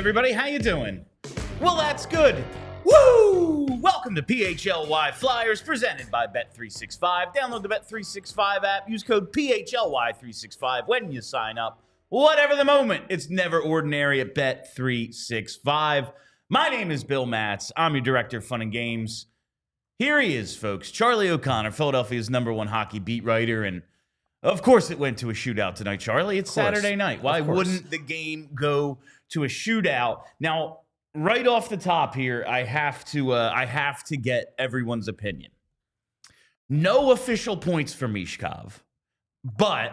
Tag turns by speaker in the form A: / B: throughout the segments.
A: everybody, how you doing? Well, that's good. Woo! Welcome to PHLY Flyers, presented by Bet365. Download the Bet365 app. Use code PHLY365 when you sign up. Whatever the moment, it's never ordinary at Bet365. My name is Bill Matz. I'm your director of fun and games. Here he is, folks. Charlie O'Connor, Philadelphia's #1 hockey beat writer, and of course it went to a shootout tonight, Charlie. It's Saturday night. Why wouldn't the game go to a shootout? Now, right off the top here, I have to get everyone's opinion. No official points for Michkov, but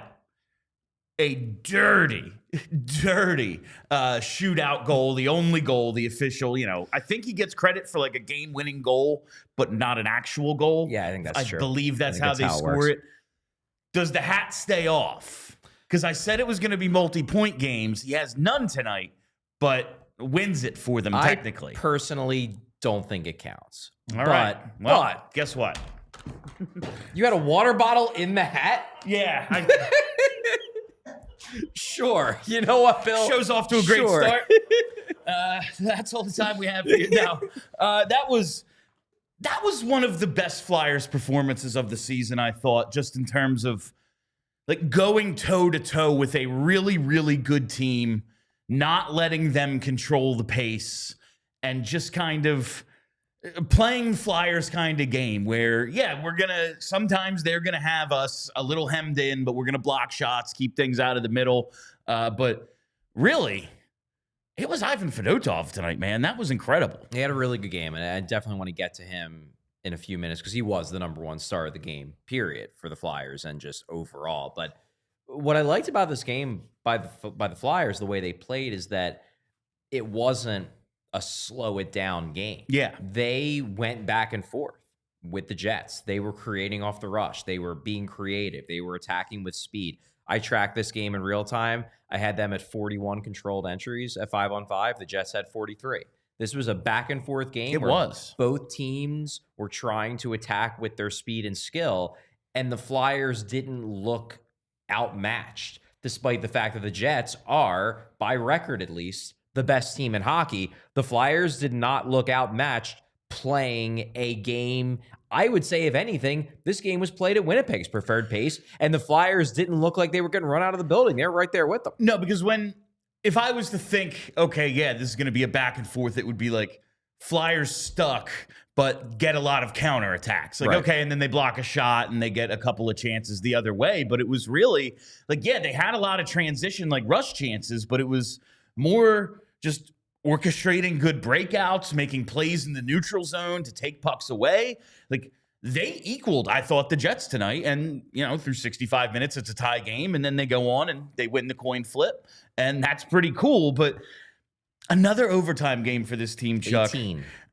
A: a dirty shootout goal, the only goal, the official, I think he gets credit for like a game-winning goal, but not an actual goal.
B: Yeah, I think that's true.
A: I believe that's how they score it. Does the hat stay off? Because I said it was going to be multi-point games. He has none tonight, but wins it for them technically.
B: I personally don't think it counts.
A: All right. Well, guess what?
B: You had a water bottle in the hat?
A: Yeah.
B: Sure. You know what, Bill?
A: Show's off to a great start. That's all the time we have for you now. That was one of the best Flyers performances of the season, I thought, just in terms of like going toe-to-toe with a really, really good team, not letting them control the pace, and just kind of playing Flyers kind of game where, yeah, sometimes they're going to have us a little hemmed in, but we're going to block shots, keep things out of the middle. But really, it was Ivan Fedotov tonight, man. That was incredible.
B: He had a really good game, and I definitely want to get to him in a few minutes because he was the #1 star of the game, period, for the Flyers and just overall. But what I liked about this game by the Flyers, the way they played, is that it wasn't a slow it down game.
A: Yeah.
B: They went back and forth with the Jets. They were creating off the rush. They were being creative. They were attacking with speed. I tracked this game in real time. I had them at 41 controlled entries at 5-on-5. The Jets had 43. This was a back and forth game.
A: It was.
B: Both teams were trying to attack with their speed and skill, and the Flyers didn't look outmatched, despite the fact that the Jets are, by record at least, the best team in hockey. The Flyers did not look outmatched playing a game. I would say, if anything, this game was played at Winnipeg's preferred pace, and the Flyers didn't look like they were getting run out of the building. They were right there with them.
A: No, because if I was to think, okay, yeah, this is going to be a back and forth, it would be like Flyers stuck, but get a lot of counterattacks. Like,
B: right.
A: Okay, and then they block a shot and they get a couple of chances the other way. But it was really like, yeah, they had a lot of transition, like rush chances, but it was more just orchestrating good breakouts, making plays in the neutral zone to take pucks away. Like, they equaled, I thought, the Jets tonight. And, through 65 minutes, it's a tie game. And then they go on and they win the coin flip. And that's pretty cool. But another overtime game for this team, Chuck.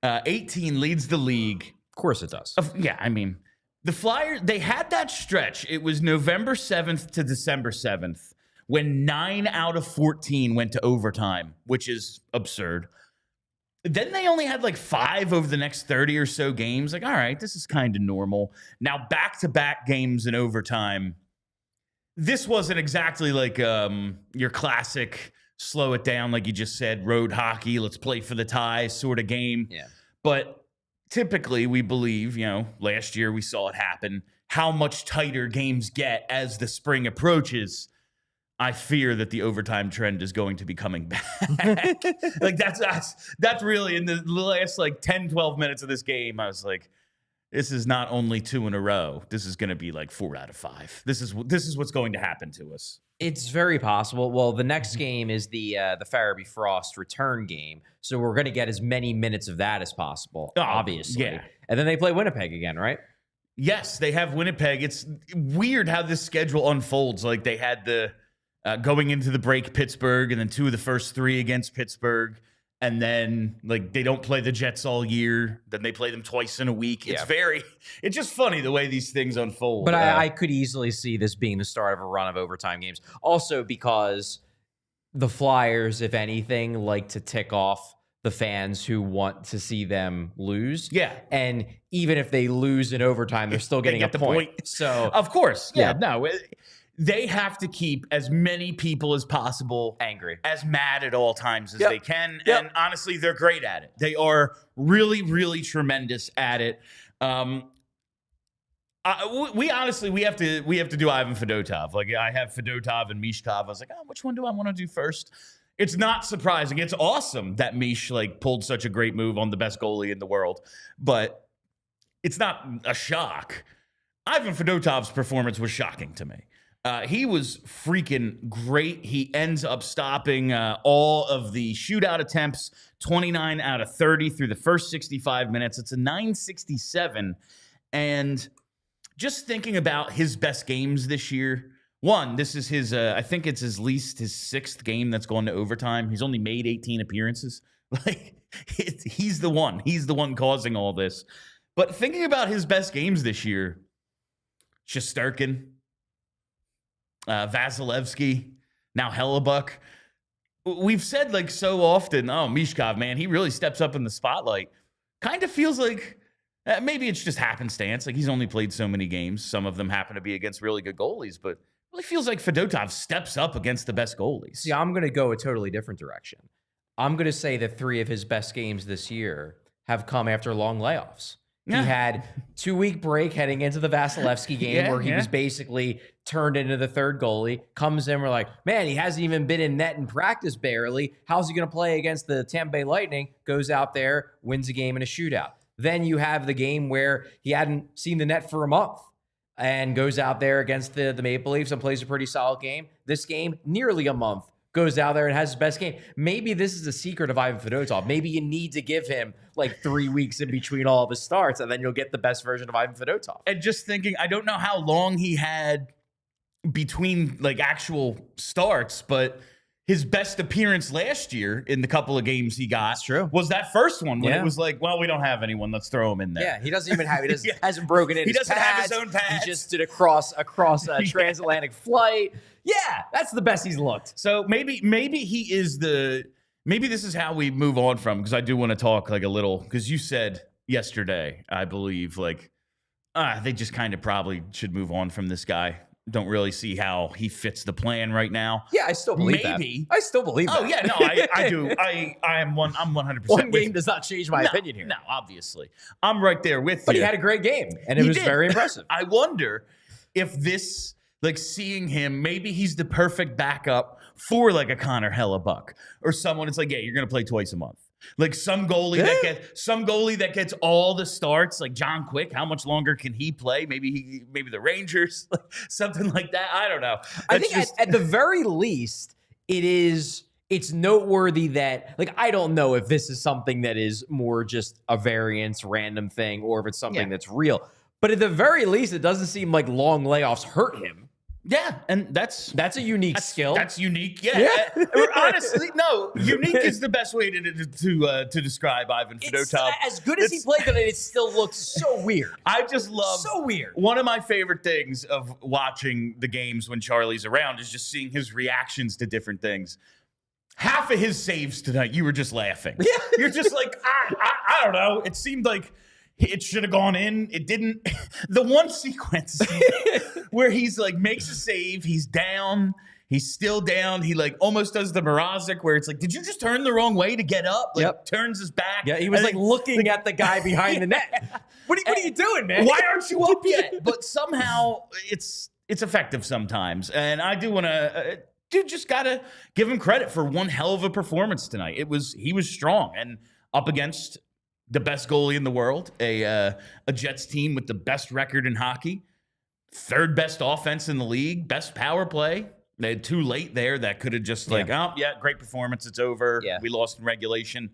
A: 18 leads the league.
B: Of course it does.
A: Yeah, I mean, the Flyers, they had that stretch. It was November 7th to December 7th. When 9 out of 14 went to overtime, which is absurd. Then they only had like 5 over the next 30 or so games. Like, all right, this is kind of normal. Now, back-to-back games in overtime. This wasn't exactly like your classic slow it down, like you just said, road hockey, let's play for the tie sort of game.
B: Yeah.
A: But typically, we believe, last year we saw it happen, how much tighter games get as the spring approaches. I fear that the overtime trend is going to be coming back. Like that's really in the last 10, 12 minutes of this game. I was like, this is not only 2 in a row. This is going to be like 4 out of 5. This is what's going to happen to us.
B: It's very possible. Well, the next game is the Farabee Frost return game, so we're going to get as many minutes of that as possible, obviously.
A: Yeah.
B: And then they play Winnipeg again, right?
A: Yes, they have Winnipeg. It's weird how this schedule unfolds. Like they had the going into the break Pittsburgh, and then 2 of the first 3 against Pittsburgh. And then, they don't play the Jets all year. Then they play them twice in a week.
B: Yeah.
A: It's just funny the way these things unfold.
B: But I could easily see this being the start of a run of overtime games. Also because the Flyers, if anything, like to tick off the fans who want to see them lose.
A: Yeah.
B: And even if they lose in overtime, they're still getting a point.
A: So, of course. Yeah. No. they have to keep as many people as possible
B: Angry.
A: as mad at all times as they can.
B: Yep.
A: And honestly, they're great at it. They are really, really tremendous at it. We have to do Ivan Fedotov. Like, I have Fedotov and Michkov. I was like, which one do I want to do first? It's not surprising. It's awesome that Mish pulled such a great move on the best goalie in the world, but it's not a shock. Ivan Fedotov's performance was shocking to me. He was freaking great. He ends up stopping all of the shootout attempts, 29 out of 30 through the first 65 minutes. It's a 967. And just thinking about his best games this year, this is his, I think it's his 6th game that's gone to overtime. He's only made 18 appearances. He's the one. He's the one causing all this. But thinking about his best games this year, Shesterkin, Vasilevsky, now Hellebuck. We've said so often, Michkov, man, he really steps up in the spotlight. Kind of feels like maybe it's just happenstance. He's only played so many games. Some of them happen to be against really good goalies, but it really feels like Fedotov steps up against the best goalies.
B: See, I'm going to go a totally different direction. I'm going to say that 3 of his best games this year have come after long layoffs. He had 2-week break heading into the Vasilevsky game where he was basically turned into the third goalie. Comes in, we're like, man, he hasn't even been in net in practice barely. How's he going to play against the Tampa Bay Lightning? Goes out there, wins a game in a shootout. Then you have the game where he hadn't seen the net for a month and goes out there against the Maple Leafs and plays a pretty solid game. This game, nearly a month. Goes out there and has his best game. Maybe this is the secret of Ivan Fedotov. Maybe you need to give him 3 weeks in between all of his starts, and then you'll get the best version of Ivan Fedotov.
A: And just thinking, I don't know how long he had between actual starts, but his best appearance last year in the couple of games he got was that first one when it was we don't have anyone. Let's throw him in there.
B: Yeah, he doesn't even have, hasn't broken in
A: he
B: his
A: doesn't
B: pads.
A: have his own pads.
B: He just did a transatlantic flight. Yeah, that's the best he's looked.
A: So maybe he is maybe this is how we move on from, because I do want to talk a little, because you said yesterday, I believe, they just kind of probably should move on from this guy. Don't really see how he fits the plan right now.
B: Yeah, I still believe that. I still believe that.
A: Oh, yeah, no, I do. I'm 100%.
B: One game does not change my opinion here.
A: No, obviously. I'm right there with you.
B: But he had a great game, and it was very impressive.
A: I wonder if this, seeing him, maybe he's the perfect backup for a Connor Hellebuck or someone. It's you're going to play twice a month. Some goalie that gets all the starts, like John Quick. How much longer can he play? Maybe the Rangers, something like that. I don't know.
B: I think at the very least, it's noteworthy that I don't know if this is something that is more just a variance, random thing, or if it's something that's real. But at the very least, it doesn't seem like long layoffs hurt him.
A: Yeah, and that's
B: a unique skill.
A: That's unique. Yeah. Honestly, no, unique is the best way to describe Ivan Fedotov.
B: As good as he played tonight, it still looks so weird.
A: I just love
B: so weird.
A: One of my favorite things of watching the games when Charlie's around is just seeing his reactions to different things. Half of his saves tonight, you were just laughing. Yeah. You're just I don't know. It seemed like it should have gone in. It didn't. The one sequence where he's makes a save, he's down, he's still down. He almost does the Mrazek where it's did you just turn the wrong way to get up? Turns his back.
B: Yeah, he was looking at the guy behind the net. What are you doing, man?
A: Why aren't you up yet? But somehow it's effective sometimes, and I do want to. Dude, just gotta give him credit for one hell of a performance tonight. He was strong and up against the best goalie in the world, a Jets team with the best record in hockey, third best offense in the league, best power play. They had too late there that could have just great performance, it's over. Yeah. We lost in regulation.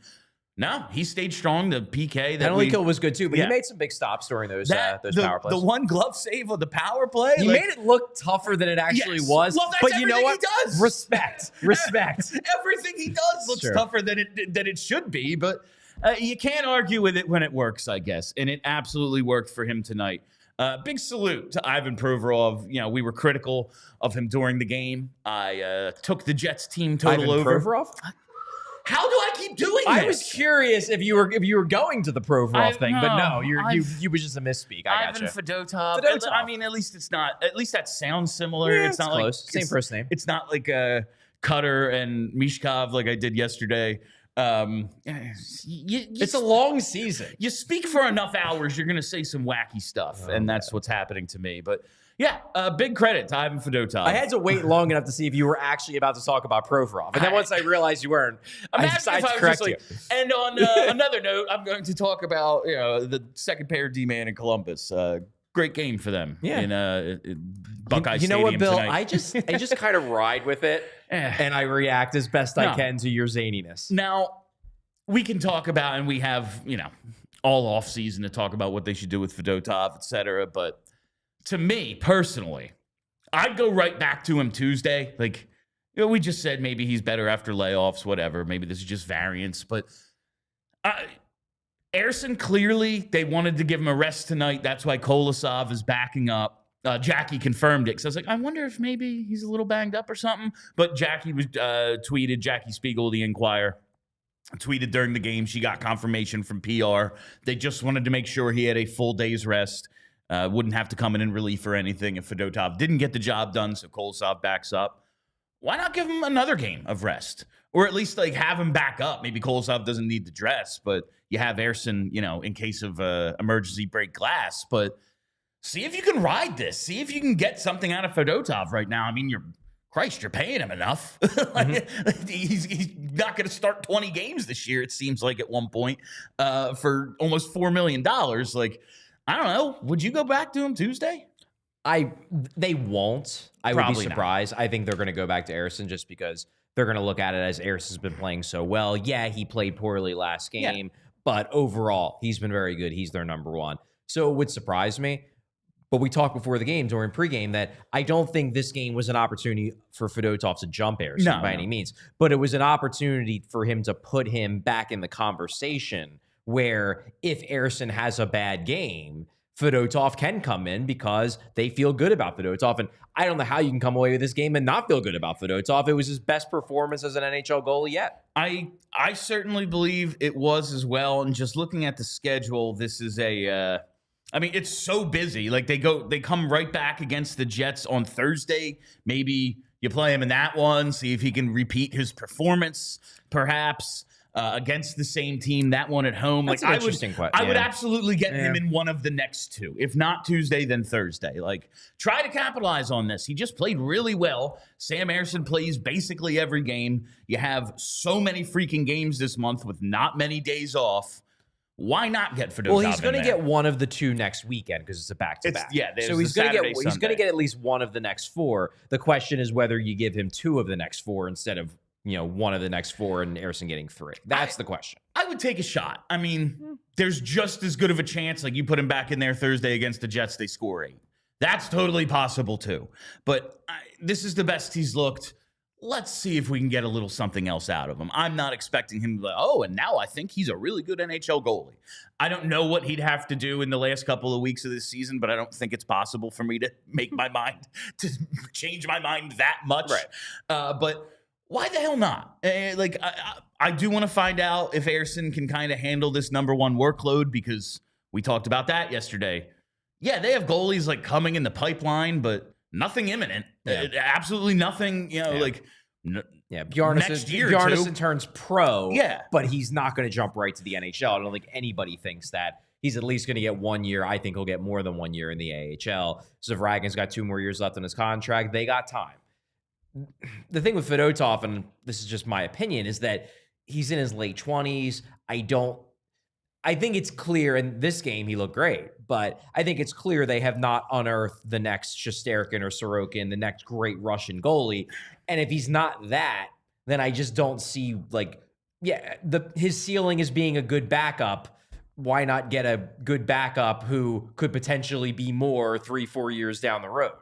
A: No, he stayed strong. The PK
B: penalty kill was good too, but he made some big stops during those power plays.
A: The one glove save on the power play,
B: he made it look tougher than it actually was.
A: Well,
B: but you know what?
A: He does.
B: Respect.
A: Everything he does looks tougher than it should be, but. You can't argue with it when it works, I guess. And it absolutely worked for him tonight. Big salute to Ivan Provorov. We were critical of him during the game. I took the Jets team total
B: Ivan
A: over.
B: Provorov?
A: How do I keep doing this?
B: I was curious if you were going to the Provorov thing, but no, you was just a misspeak. I
A: Ivan
B: gotcha.
A: Fedotov. I mean, at least it's not. At least that sounds similar.
B: Yeah,
A: it's not
B: close.
A: like
B: Same first name.
A: It's not like Cutter and Michkov like I did yesterday.
B: It's a long season.
A: You speak for enough hours, you're going to say some wacky stuff, and that's what's happening to me. But yeah, big credit to Ivan Fedotov.
B: I had to wait long enough to see if you were actually about to talk about Provorov, and then once I realized you weren't, I decided to correct you.
A: And on another note, I'm going to talk about the second pair D-man in Columbus. Great game for them in Buckeye Stadium.
B: You know what, Bill?
A: Tonight.
B: I just kind of ride with it, and I react as best I can to your zaniness.
A: Now, we can talk about, and we have all off season to talk about what they should do with Fedotov, etc. But to me personally, I'd go right back to him Tuesday. Like we just said, maybe he's better after layoffs, whatever. Maybe this is just variance, but. Errson, clearly, they wanted to give him a rest tonight. That's why Kolosov is backing up. Jackie confirmed it. Because I was like, I wonder if maybe he's a little banged up or something. But Jackie was tweeted, Jackie Spiegel, the Inquirer, tweeted during the game. She got confirmation from PR. They just wanted to make sure he had a full day's rest. Wouldn't have to come in relief or anything if Fedotov didn't get the job done, so Kolosov backs up. Why not give him another game of rest? Or at least have him back up. Maybe Kolosov doesn't need the dress, but you have Errson, in case of emergency break glass. But see if you can ride this. See if you can get something out of Fedotov right now. I mean, you're paying him enough. He's not going to start 20 games this year, it seems like at one point, for almost $4 million. I don't know. Would you go back to him Tuesday?
B: They won't. I would be surprised. Not. I think they're going to go back to Errson just because they're going to look at it as Ersson's been playing so well. Yeah, he played poorly last game, but overall, he's been very good. He's their number one. So it would surprise me. But we talked before the games or in pregame that I don't think this game was an opportunity for Fedotov to jump Errson by any means. But it was an opportunity for him to put him back in the conversation where if Errson has a bad game, Fedotov can come in because they feel good about Fedotov. And I don't know how you can come away with this game and not feel good about Fedotov. It was his best performance as an NHL goalie yet.
A: I certainly believe it was as well. And just looking at the schedule, this is it's so busy. They come right back against the Jets on Thursday. Maybe you play him in that one, see if he can repeat his performance, perhaps. Against the same team, that one at home.
B: That's an interesting question.
A: I would absolutely get him in one of the next two. If not Tuesday, then Thursday. Try to capitalize on this. He just played really well. Sam Errson plays basically every game. You have so many freaking games this month with not many days off. Why not get Fedotov?
B: Well, he's going to get one of the two next weekend because it's a back-to-back. So he's going to get at least one of the next four. The question is whether you give him two of the next four instead of one of the next four and Errson getting three. That's the question.
A: I would take a shot. I mean, there's just as good of a chance. You put him back in there Thursday against the Jets, they score 8. That's totally possible too. But this is the best he's looked. Let's see if we can get a little something else out of him. I'm not expecting him to and now I think he's a really good NHL goalie. I don't know what he'd have to do in the last couple of weeks of this season, but I don't think it's possible for me to make my mind, to change my mind that much.
B: Right.
A: But why the hell not? I do want to find out if Errson can kind of handle this number one workload because we talked about that yesterday. Yeah, they have goalies coming in the pipeline, but nothing imminent. Absolutely nothing,
B: Bjarnason turns pro, but he's not going to jump right to the NHL. I don't think anybody thinks that. He's at least going to get 1 year. I think he'll get more than 1 year in the AHL. Zavragin's got 2 more years left on his contract. They got time. The thing with Fedotov, and this is just my opinion, is that he's in his late 20s. I think it's clear in this game he looked great, but I think it's clear they have not unearthed the next Shesterkin or Sorokin, the next great Russian goalie. And if he's not that, then I just don't see his ceiling is being a good backup. Why not get a good backup who could potentially be more 3-4 years down the road?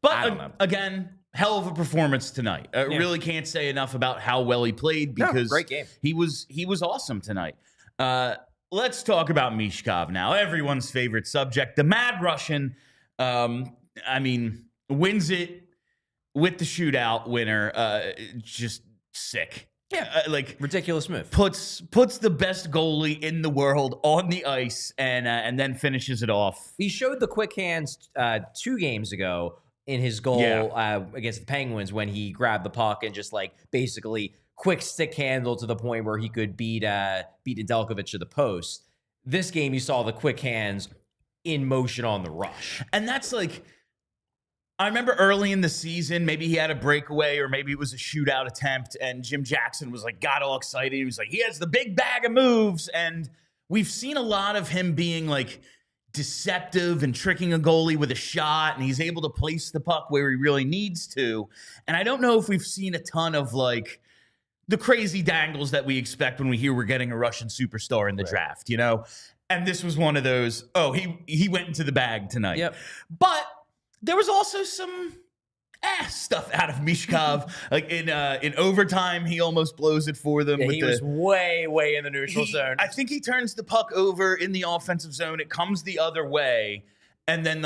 A: But I don't know. Again, hell of a performance tonight. I really can't say enough about how well he played because
B: great game.
A: He was awesome tonight. Let's talk about Michkov now. Everyone's favorite subject. The Mad Russian, wins it with the shootout winner. Just sick. Yeah,
B: ridiculous move.
A: Puts the best goalie in the world on the ice and then finishes it off.
B: He showed the quick hands 2 games ago in his goal against the Penguins when he grabbed the puck and just basically quick stick handle to the point where he could beat Nedeljkovic to the post. This game, you saw the quick hands in motion on the rush.
A: And that's I remember early in the season, maybe he had a breakaway or maybe it was a shootout attempt, and Jim Jackson got all excited. He was like, he has the big bag of moves. And we've seen a lot of him being deceptive and tricking a goalie with a shot, and he's able to place the puck where he really needs to. And I don't know if we've seen a ton of the crazy dangles that we expect when we hear we're getting a Russian superstar in the draft, And this was one of those, he went into the bag tonight.
B: Yep.
A: But there was also some stuff out of Michkov. In overtime, he almost blows it for them.
B: Yeah, he was way in the neutral zone.
A: I think he turns the puck over in the offensive zone. It comes the other way. And then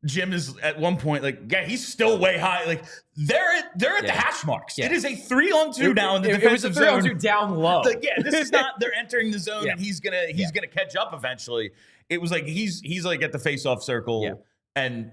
A: Jim is at one point he's still way high. They're at the hash marks. Yeah. It is a 3-on-2 now in the defensive zone.
B: It was a 3-on-2 down low.
A: This is not. They're entering the zone and he's gonna catch up eventually. It was he's at the face-off circle and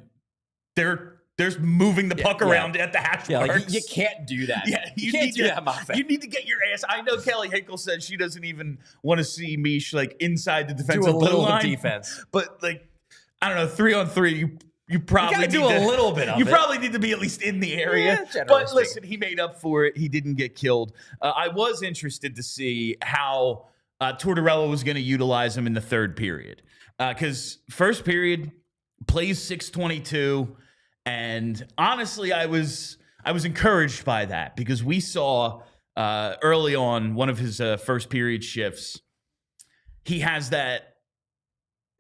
A: they're moving the puck around at the hash marks.
B: You can't do that.
A: Yeah,
B: you can't do that, Matvei.
A: You need to get your ass. I know Kelly Hinkle said she doesn't even want to see Mish inside the defensive
B: do a little
A: blue line.
B: defense,
A: but I don't know, 3-on-3. You probably need
B: to do a little bit of it.
A: You probably need to be at least in the area.
B: Yeah,
A: but listen, he made up for it. He didn't get killed. I was interested to see how Tortorella was going to utilize him in the third period, because first period plays 6:22. And honestly, I was encouraged by that because we saw early on one of his first period shifts. He has that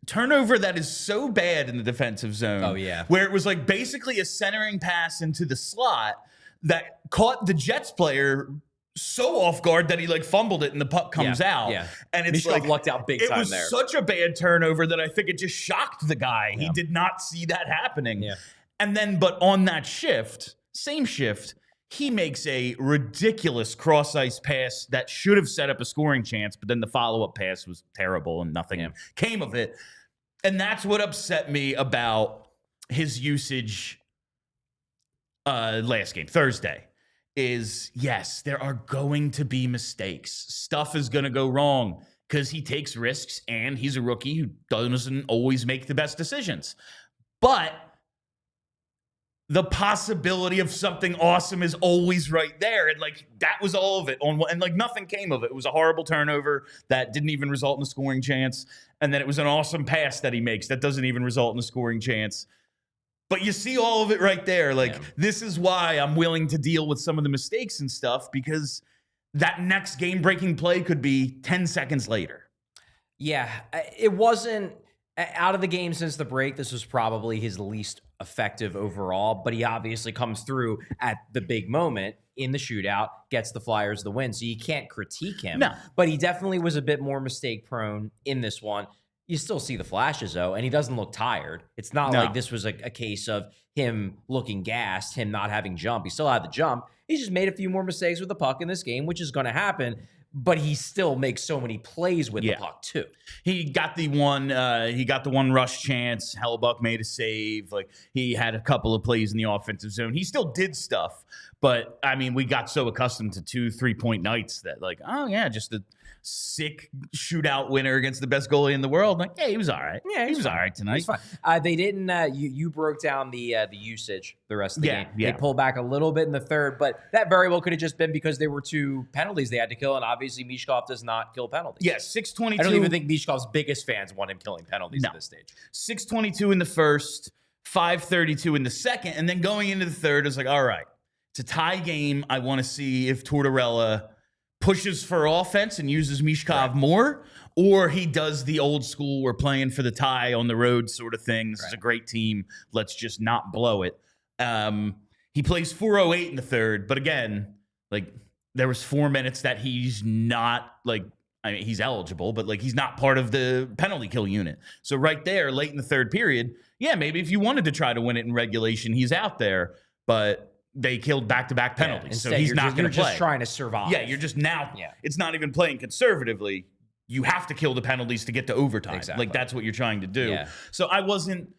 A: turnover that is so bad in the defensive zone.
B: Oh, yeah.
A: Where it was basically a centering pass into the slot that caught the Jets player so off guard that he fumbled it and the puck comes out.
B: Yeah.
A: And it's
B: Michkov lucked out big time there.
A: It was such a bad turnover that I think it just shocked the guy. Yeah. He did not see that happening.
B: Yeah.
A: And then, but on that same shift, he makes a ridiculous cross-ice pass that should have set up a scoring chance, but then the follow-up pass was terrible and nothing came of it. And that's what upset me about his usage last game, Thursday, is yes, there are going to be mistakes. Stuff is going to go wrong because he takes risks and he's a rookie who doesn't always make the best decisions. But the possibility of something awesome is always right there. And that was all of it and nothing came of it. It was a horrible turnover that didn't even result in a scoring chance. And then it was an awesome pass that he makes that doesn't even result in a scoring chance. But you see all of it right there. This is why I'm willing to deal with some of the mistakes and stuff, because that next game-breaking play could be 10 seconds later.
B: Yeah, it wasn't out of the game since the break. This was probably his least effective overall, but he obviously comes through at the big moment in the shootout, gets the Flyers the win. So you can't critique him.
A: No.
B: But he definitely was a bit more mistake prone in this one. You still see the flashes though, and he doesn't look tired. It's not like this was a case of him looking gassed, him not having jump. He still had the jump. He just made a few more mistakes with the puck in this game, which is going to happen. But he still makes so many plays with the puck too. He
A: got the one rush chance. Hellebuyck made a save. He had a couple of plays in the offensive zone. He still did stuff. But I mean, we got so accustomed to 2-3 point nights that just a sick shootout winner against the best goalie in the world. He was all right. Yeah, he was all right tonight.
B: He's fine. They didn't. You broke down the usage the rest of the game.
A: Yeah.
B: They pulled back a little bit in the third, but that very well could have just been because there were 2 penalties they had to kill, and obviously Michkov does not kill penalties.
A: Yeah, 6:22.
B: I don't even think Michkov's biggest fans want him killing penalties at this stage.
A: 6:22 in the first, 5:32 in the second, and then going into the third, it's all right, it's a tie game. I want to see if Tortorella pushes for offense and uses Michkov more, or he does the old school, we're playing for the tie on the road sort of thing. This is a great team. Let's just not blow it. He plays 4:08 in the third, but again, there was 4 minutes that he's not he's eligible, but he's not part of the penalty kill unit. So right there, late in the third period, maybe if you wanted to try to win it in regulation, he's out there. But they killed back-to-back penalties.
B: Instead,
A: so he's not going to play.
B: You're just trying to survive.
A: Yeah, you're just now. Yeah. It's not even playing conservatively. You have to kill the penalties to get to overtime.
B: Exactly.
A: Like, that's what you're trying to do.
B: Yeah.
A: So I wasn't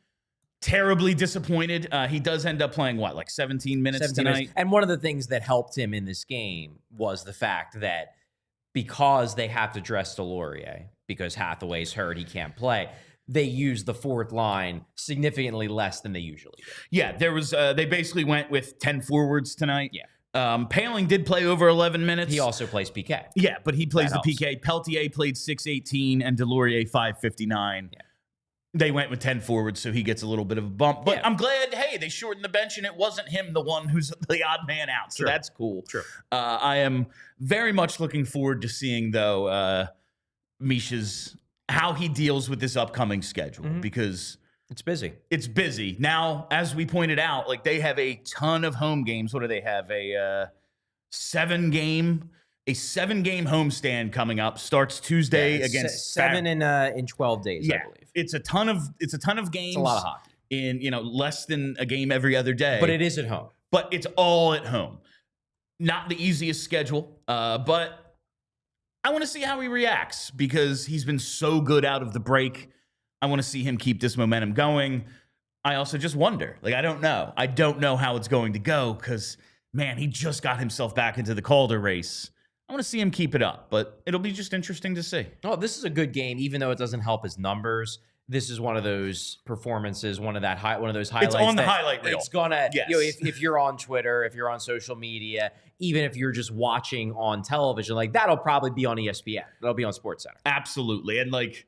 A: terribly disappointed. He does end up playing, what, like 17 minutes tonight?
B: And one of the things that helped him in this game was the fact that because they have to dress Delorier, because Hathaway's hurt, he can't play, they used the fourth line significantly less than they usually do.
A: Yeah, there was. They basically went with 10 forwards tonight.
B: Yeah.
A: Paling did play over 11 minutes.
B: He also plays PK.
A: Yeah, but he plays
B: That
A: the
B: helps.
A: PK. Pelletier played 6:18 and Delorier 5:59.
B: Yeah.
A: They went with 10 forwards, so he gets a little bit of a bump. But
B: Yeah.
A: I'm glad, hey, they shortened the bench, and it wasn't him the one who's the odd man out. So
B: True.
A: that's cool.
B: True.
A: I am very much looking forward to seeing, though, Misha's how he deals with this upcoming schedule because
B: It's busy.
A: it's busy. Now, as we pointed out, like they have a ton of home games. What do they have? A 7-game homestand coming up. Starts Tuesday against
B: 7 in 12 days, I believe.
A: It's a ton of games.
B: It's a lot of hockey.
A: In less than a game every other day.
B: But it is at home.
A: But it's all at home. Not the easiest schedule, but I want to see how he reacts because he's been so good out of the break. I want to see him keep this momentum going. I also just wonder, like, I don't know. I don't know how it's going to go because, man, he just got himself back into the Calder race. I want to see him keep it up, but it'll be just interesting to see.
B: Oh, this is a good game, even though it doesn't help his numbers. This is one of those performances, one of those highlights.
A: It's on the highlight reel.
B: It's gonna,
A: Yes.
B: If you're on Twitter, if you're on social media, even if you're just watching on television, like that'll probably be on ESPN. That'll be on SportsCenter.
A: Absolutely. And like,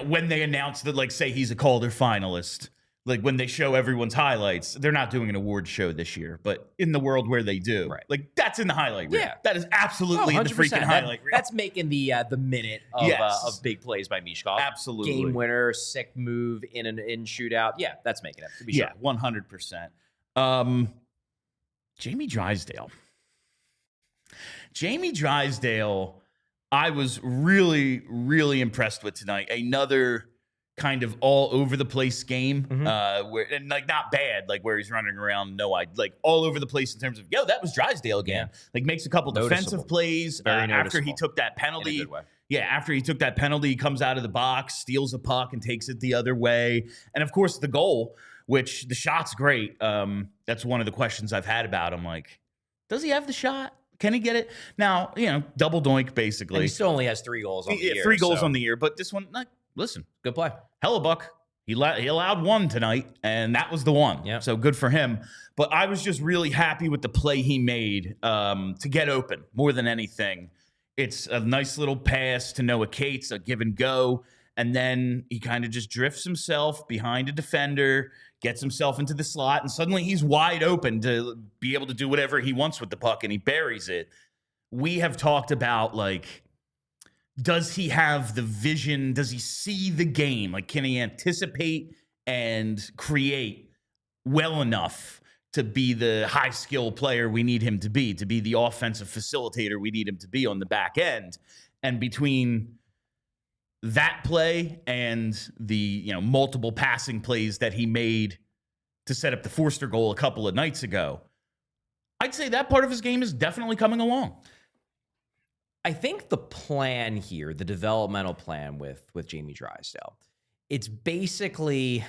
A: when they announce that, like, say he's a Calder finalist, like when they show everyone's highlights, they're not doing an award show this year, but in the world where they do,
B: right.
A: Like that's in the highlight reel.
B: Yeah.
A: That is absolutely in the freaking highlight reel.
B: That's making the minute of big plays by Michkov.
A: Absolutely.
B: Game winner, sick move in shootout. Yeah, that's making it. To be sure.
A: 100%. Jamie Drysdale. I was really, really impressed with tonight. Another kind of all over the place game, where and like not bad, like where he's running around, like all over the place in terms of that was Drysdale again. Yeah. Like makes a couple defensive plays after he took that penalty.
B: In a good way.
A: Yeah, after he took that penalty, he comes out of the box, steals a puck, and takes it the other way. And of course, the goal, which the shot's great. That's one of the questions I've had about him. Like, does he have the shot? Can he get it? Now, double doink basically.
B: And he still only has 3 goals on the year.
A: 3 goals on the year, but this one, like, listen,
B: good play.
A: Hellebuck, he allowed 1 tonight, and that was the one.
B: Yeah.
A: So good for him. But I was just really happy with the play he made to get open more than anything. It's a nice little pass to Noah Cates, a give and go, and then he kind of just drifts himself behind a defender, gets himself into the slot, and suddenly he's wide open to be able to do whatever he wants with the puck, and he buries it. We have talked about, like, does he have the vision? Does he see the game? Like, can he anticipate and create well enough to be the high skill player we need him to be the offensive facilitator we need him to be on the back end? And between that play and the multiple passing plays that he made to set up the Forster goal a couple of nights ago, I'd say that part of his game is definitely coming along.
B: I think the plan here, the developmental plan with Jamie Drysdale, it's basically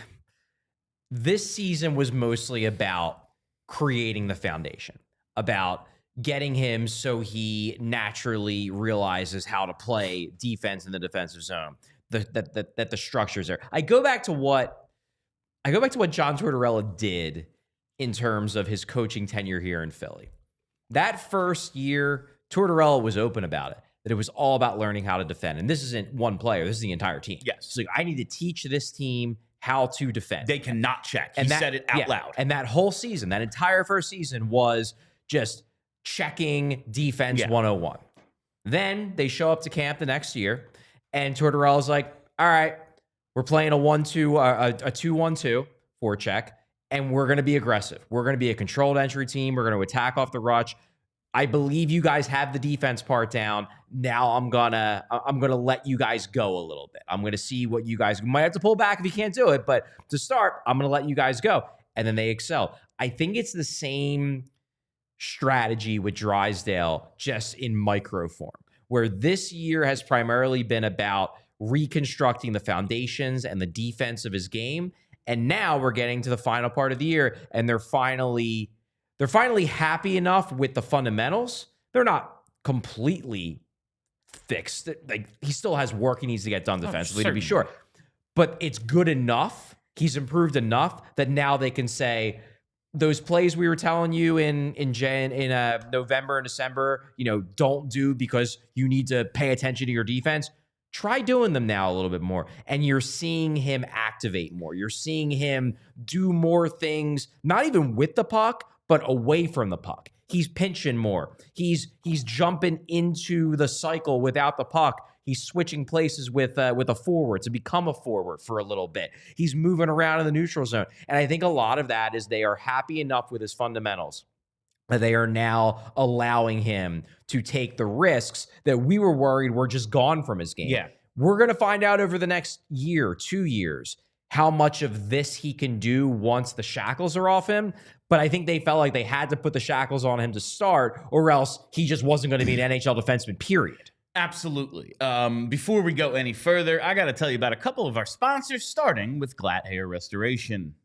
B: this season was mostly about creating the foundation, about getting him so he naturally realizes how to play defense in the defensive zone, that the structure's there. I go back to what John Tortorella did in terms of his coaching tenure here in Philly. That first year, Tortorella was open about it, that it was all about learning how to defend. And this isn't one player. This is the entire team.
A: Yes.
B: So I need to teach this team how to defend.
A: They cannot check. He said it out loud.
B: And that whole season, that entire first season was just checking defense 101. Then they show up to camp the next year, and Tortorella's like, all right, we're playing a 2-1-2 forecheck, and we're going to be aggressive. We're going to be a controlled entry team. We're going to attack off the rush. I believe you guys have the defense part down. Now I'm gonna let you guys go a little bit. I'm gonna see what you guys might have to pull back if you can't do it, but to start, I'm gonna let you guys go. and then they excel. I think it's the same strategy with Drysdale, just in micro form, where this year has primarily been about reconstructing the foundations and the defense of his game. And now we're getting to the final part of the year, and they're finally happy enough with the fundamentals. They're not completely fixed. Like, he still has work he needs to get done defensively, to be sure. But it's good enough. He's improved enough that now they can say, those plays we were telling you in November and December, don't do because you need to pay attention to your defense. Try doing them now a little bit more. And you're seeing him activate more. You're seeing him do more things, not even with the puck, but away from the puck. He's pinching more. He's jumping into the cycle without the puck. He's switching places with a forward to become a forward for a little bit. He's moving around in the neutral zone. And I think a lot of that is they are happy enough with his fundamentals that they are now allowing him to take the risks that we were worried were just gone from his game.
A: Yeah.
B: We're going to find out over the next year, 2 years, how much of this he can do once the shackles are off him. But I think they felt like they had to put the shackles on him to start, or else he just wasn't going to be an NHL defenseman, period.
A: Absolutely. Before we go any further, I got to tell you about a couple of our sponsors, starting with Glatt Hair Restoration.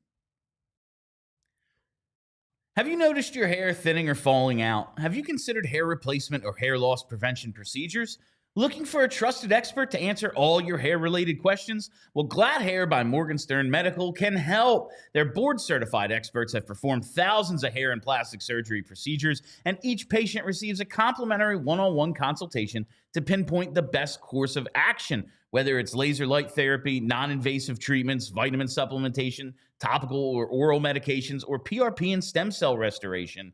A: Have you noticed your hair thinning or falling out? Have you considered hair replacement or hair loss prevention procedures? Looking for a trusted expert to answer all your hair-related questions? Well, Glatt Hair by Morgenstern Medical can help. Their board-certified experts have performed thousands of hair and plastic surgery procedures, and each patient receives a complimentary one-on-one consultation to pinpoint the best course of action, whether it's laser light therapy, non-invasive treatments, vitamin supplementation, topical or oral medications, or PRP and stem cell restoration.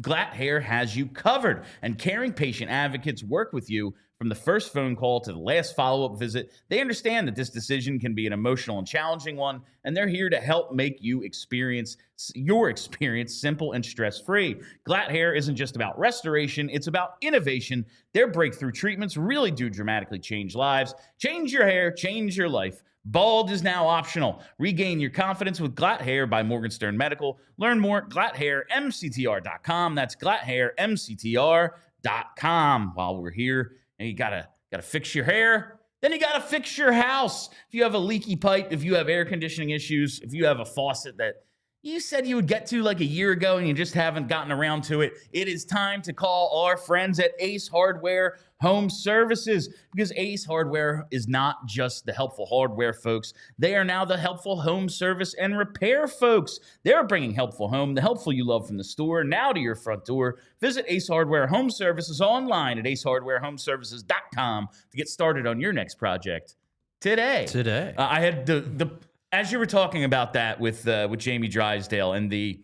A: Glatt Hair has you covered, and caring patient advocates work with you from the first phone call to the last follow-up visit. They understand that this decision can be an emotional and challenging one, and they're here to help make your experience simple and stress-free. Glatt Hair isn't just about restoration, it's about innovation. Their breakthrough treatments really do dramatically change lives. Change your hair, change your life. Bald is now optional. Regain your confidence with Glatt Hair by Morgenstern Medical. Learn more at glatthairmctr.com. That's glatthairmctr.com. While we're here, and you gotta fix your hair, then you gotta fix your house. If you have a leaky pipe, if you have air conditioning issues, if you have a faucet that you said you would get to like a year ago and you just haven't gotten around to it, it is time to call our friends at Ace Hardware Home Services, because Ace Hardware is not just the helpful hardware folks. They are now the helpful home service and repair folks. They're bringing helpful home, the helpful you love from the store, now to your front door. Visit Ace Hardware Home Services online at acehardwarehomeservices.com to get started on your next project today. I had the as you were talking about that with Jamie Drysdale and the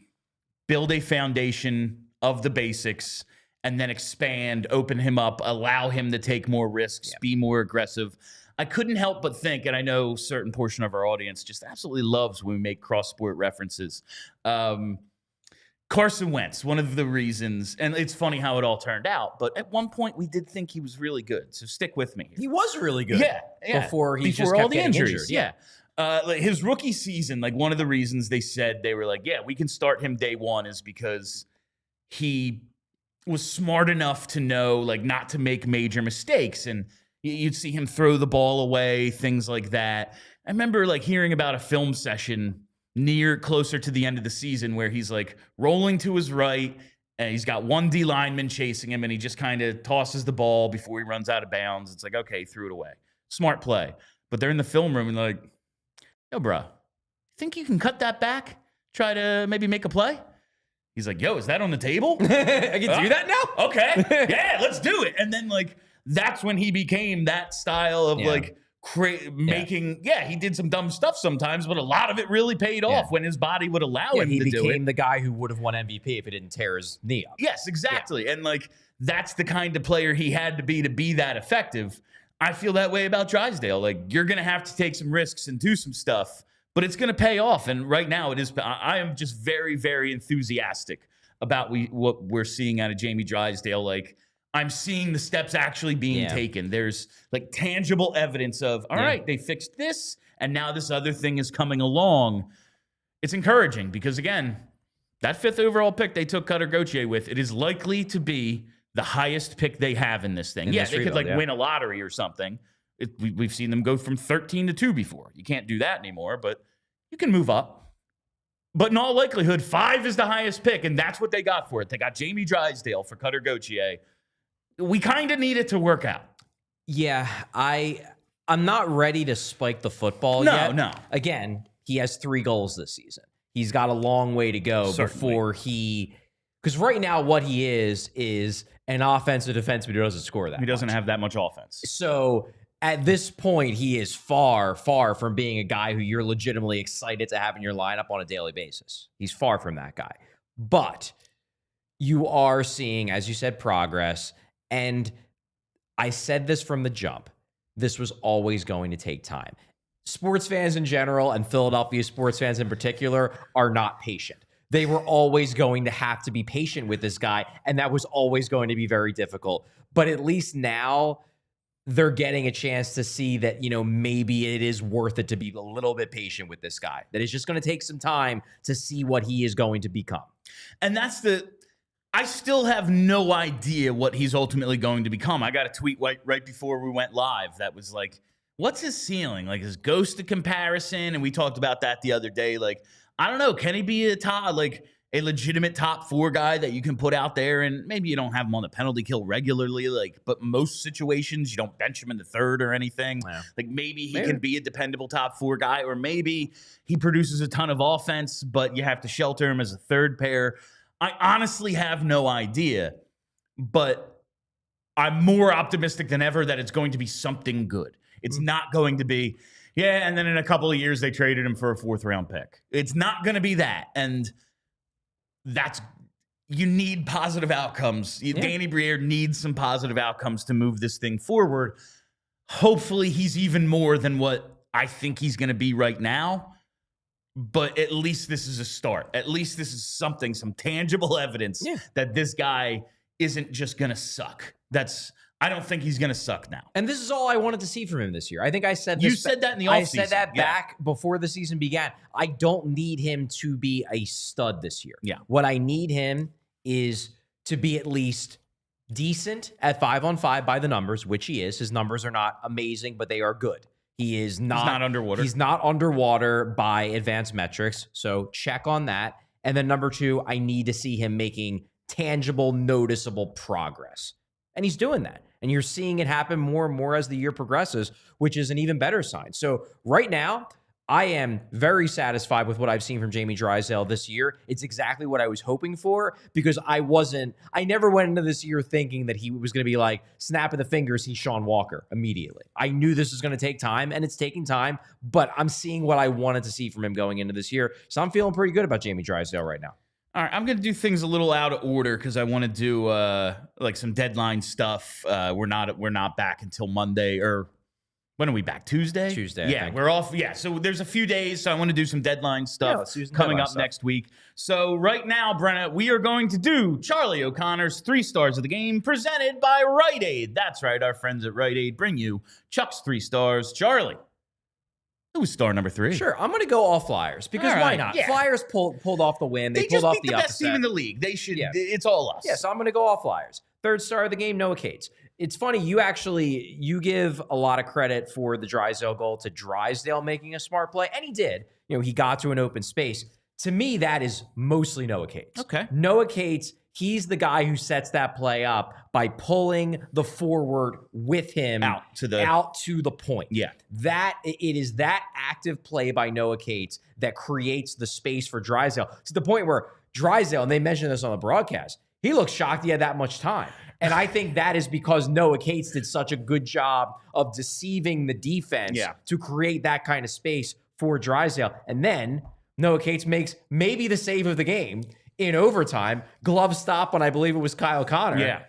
A: build a foundation of the basics and then expand, open him up, allow him to take more risks, be more aggressive. I couldn't help but think, and I know a certain portion of our audience just absolutely loves when we make cross-sport references. Carson Wentz, one of the reasons, and it's funny how it all turned out, but at one point we did think he was really good, so stick with me.
B: He was really good.
A: Yeah.
B: Before just
A: all
B: kept
A: the
B: getting
A: injuries.
B: injured.
A: Like his rookie season, like one of the reasons they said they were like, yeah, we can start him day one is because he was smart enough to know like not to make major mistakes, and you'd see him throw the ball away, things like that. I remember like hearing about a film session closer to the end of the season where he's like rolling to his right and he's got one D lineman chasing him and he just kind of tosses the ball before he runs out of bounds. It's like, okay, threw it away. Smart play. But they're in the film room and they're like, yo, bro, think you can cut that back? Try to maybe make a play? He's like, yo, is that on the table?
B: I can do that now?
A: Okay. Yeah, let's do it. And then, like, that's when he became that style of, like, making, he did some dumb stuff sometimes, but a lot of it really paid off when his body would allow him to do it. He became
B: the guy who would have won MVP if he didn't tear his knee up.
A: Yes, exactly. And, like, that's the kind of player he had to be that effective. I feel that way about Drysdale. Like, you're going to have to take some risks and do some stuff, but it's going to pay off. And right now, I am just very, very enthusiastic about what we're seeing out of Jamie Drysdale. Like, I'm seeing the steps actually being taken. There's like tangible evidence of, all right, they fixed this, and now this other thing is coming along. it's encouraging because, again, that 5th overall pick they took Cutter Gauthier with, it is likely to be the highest pick they have in this thing.
B: In
A: yeah,
B: this
A: they
B: rebuild,
A: could win a lottery or something. We've seen them go from 13 to 2 before. You can't do that anymore, but you can move up. But in all likelihood, 5 is the highest pick, and that's what they got for it. They got Jamie Drysdale for Cutter Gauthier. We kind of need it to work out.
B: Yeah, I'm not ready to spike the football yet.
A: No.
B: Again, he has 3 goals this season. He's got a long way to go before he... Because right now what he is an offensive defenseman who doesn't score that
A: He doesn't
B: much.
A: have that much offense.
B: So at this point, he is far, far from being a guy who you're legitimately excited to have in your lineup on a daily basis. He's far from that guy. But you are seeing, as you said, progress. And I said this from the jump. This was always going to take time. Sports fans in general, and Philadelphia sports fans in particular, are not patient. They were always going to have to be patient with this guy, and that was always going to be very difficult. But at least now they're getting a chance to see that, maybe it is worth it to be a little bit patient with this guy, that it's just going to take some time to see what he is going to become.
A: And I still have no idea what he's ultimately going to become. I got a tweet right before we went live that was like, what's his ceiling? Like his ghost to comparison. And we talked about that the other day. Like, I don't know. Can he be a legitimate top 4 guy that you can put out there? And maybe you don't have him on the penalty kill regularly, but most situations you don't bench him in the 3rd or anything. Yeah. Like maybe he can be a dependable top 4 guy, or maybe he produces a ton of offense, but you have to shelter him as a 3rd pair. I honestly have no idea, but I'm more optimistic than ever that it's going to be something good. It's not going to be, and then in a couple of years they traded him for a 4th round pick. It's not going to be that. And you need positive outcomes. Yeah. Danny Briere needs some positive outcomes to move this thing forward. Hopefully he's even more than what I think he's going to be right now. But at least this is a start. At least this is something, some tangible evidence that this guy isn't just going to suck. I don't think he's going to suck now.
B: And this is all I wanted to see from him this year. I think I said this.
A: You said that in the offseason.
B: I said that back before the season began. I don't need him to be a stud this year. Yeah. What I need him is to be at least decent at 5-on-5 by the numbers, which he is. His numbers are not amazing, but they are good. He's not underwater. He's not underwater by advanced metrics. So check on that. And then number 2, I need to see him making tangible, noticeable progress. And he's doing that. And you're seeing it happen more and more as the year progresses, which is an even better sign. So right now, I am very satisfied with what I've seen from Jamie Drysdale this year. It's exactly what I was hoping for, because I never went into this year thinking that he was going to be like, snap of the fingers, he's Sean Walker immediately. I knew this was going to take time, and it's taking time, but I'm seeing what I wanted to see from him going into this year. So I'm feeling pretty good about Jamie Drysdale right now.
A: All right, I'm going to do things a little out of order because I want to do some deadline stuff. We're not back until Monday, or when are we back? Tuesday?
B: Tuesday.
A: Yeah, we're off. Yeah, so there's a few days, so I want to do some deadline stuff coming up next week. So right now, Brenna, we are going to do Charlie O'Connor's 3 stars of the game, presented by Rite Aid. That's right, our friends at Rite Aid bring you Chuck's 3 stars. Charlie, who was star number 3?
B: Sure, I'm going to go all Flyers, because why not? Yeah. Flyers pulled off the win. They pulled off the upset. They just beat the best team in
A: the league. They should. Yeah. It's all us.
B: Yeah, so I'm going to go all Flyers. 3rd star of the game, Noah Cates. It's funny, you give a lot of credit for the Drysdale goal to Drysdale making a smart play, and he did. He got to an open space. To me, that is mostly Noah Cates. Okay. Noah Cates, he's the guy who sets that play up by pulling the forward with him out to the point. Yeah. It is that active play by Noah Cates that creates the space for Drysdale, to the point where Drysdale, and they mentioned this on the broadcast, he looks shocked he had that much time. And I think that is because Noah Cates did such a good job of deceiving the defense to create that kind of space for Drysdale. And then Noah Cates makes maybe the save of the game in overtime. Glove stop when I believe it was Kyle Connor. Yeah.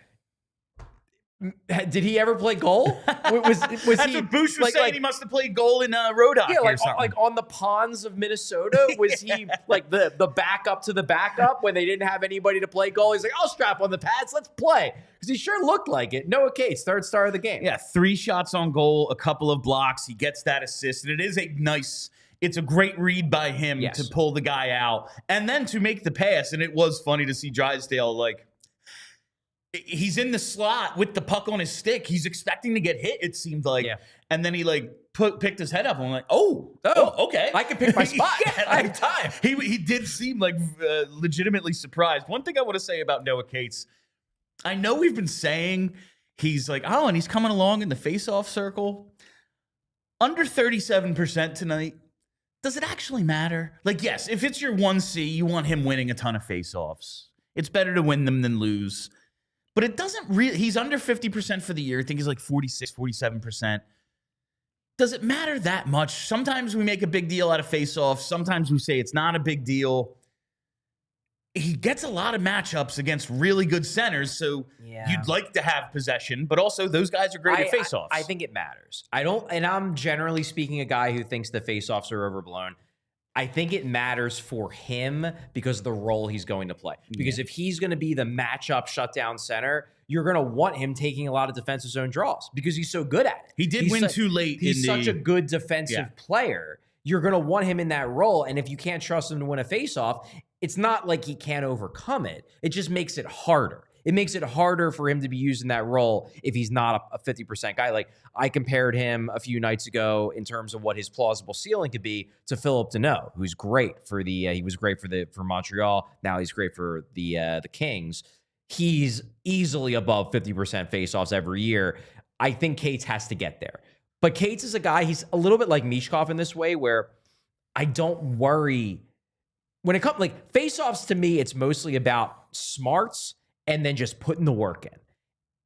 B: Did he ever play goal? Was
A: That's what Boosh was saying. He must have played goal in road hockey or something.
B: Like on the ponds of Minnesota? Was he like the backup to the backup when they didn't have anybody to play goal? He's like, I'll strap on the pads. Let's play. Because he sure looked like it. Noah Cates, 3rd star of the game.
A: Yeah, 3 shots on goal, a couple of blocks. He gets that assist. And it is a nice it's a great read by him to pull the guy out and then to make the pass. And it was funny to see Drysdale, like, he's in the slot with the puck on his stick. He's expecting to get hit, it seemed like. Yeah. And then he, like, picked his head up. And I'm like, oh, okay.
B: I can pick my spot.
A: I have time. He did seem, like, legitimately surprised. One thing I want to say about Noah Cates, I know we've been saying he's like, oh, and he's coming along in the face-off circle. Under 37% tonight. Does it actually matter? Like, yes, if it's your 1C, you want him winning a ton of face-offs. It's better to win them than lose. But it doesn't really... He's under 50% for the year. I think he's like 46, 47%. Does it matter that much? Sometimes we make a big deal out of face-offs. Sometimes we say it's not a big deal. He gets a lot of matchups against really good centers, so you'd like to have possession, but also those guys are great at faceoffs.
B: I think it matters. And I'm generally speaking a guy who thinks the faceoffs are overblown. I think it matters for him because of the role he's going to play. Because if he's going to be the matchup shutdown center, you're going to want him taking a lot of defensive zone draws because he's so good at it.
A: He did win too late.
B: He's such a good defensive player. You're going to want him in that role, and if you can't trust him to win a faceoff, it's not like he can't overcome it. It just makes it harder. It makes it harder for him to be used in that role if he's not a 50% guy. Like, I compared him a few nights ago in terms of what his plausible ceiling could be to Philip Deneau, who's great for the he was great for Montreal. Now he's great for the Kings. He's easily above 50% faceoffs every year. I think Cates has to get there. But Cates is a guy, he's a little bit like Michkov in this way where I don't worry. When it comes, like, faceoffs to me, it's mostly about smarts and then just putting the work in.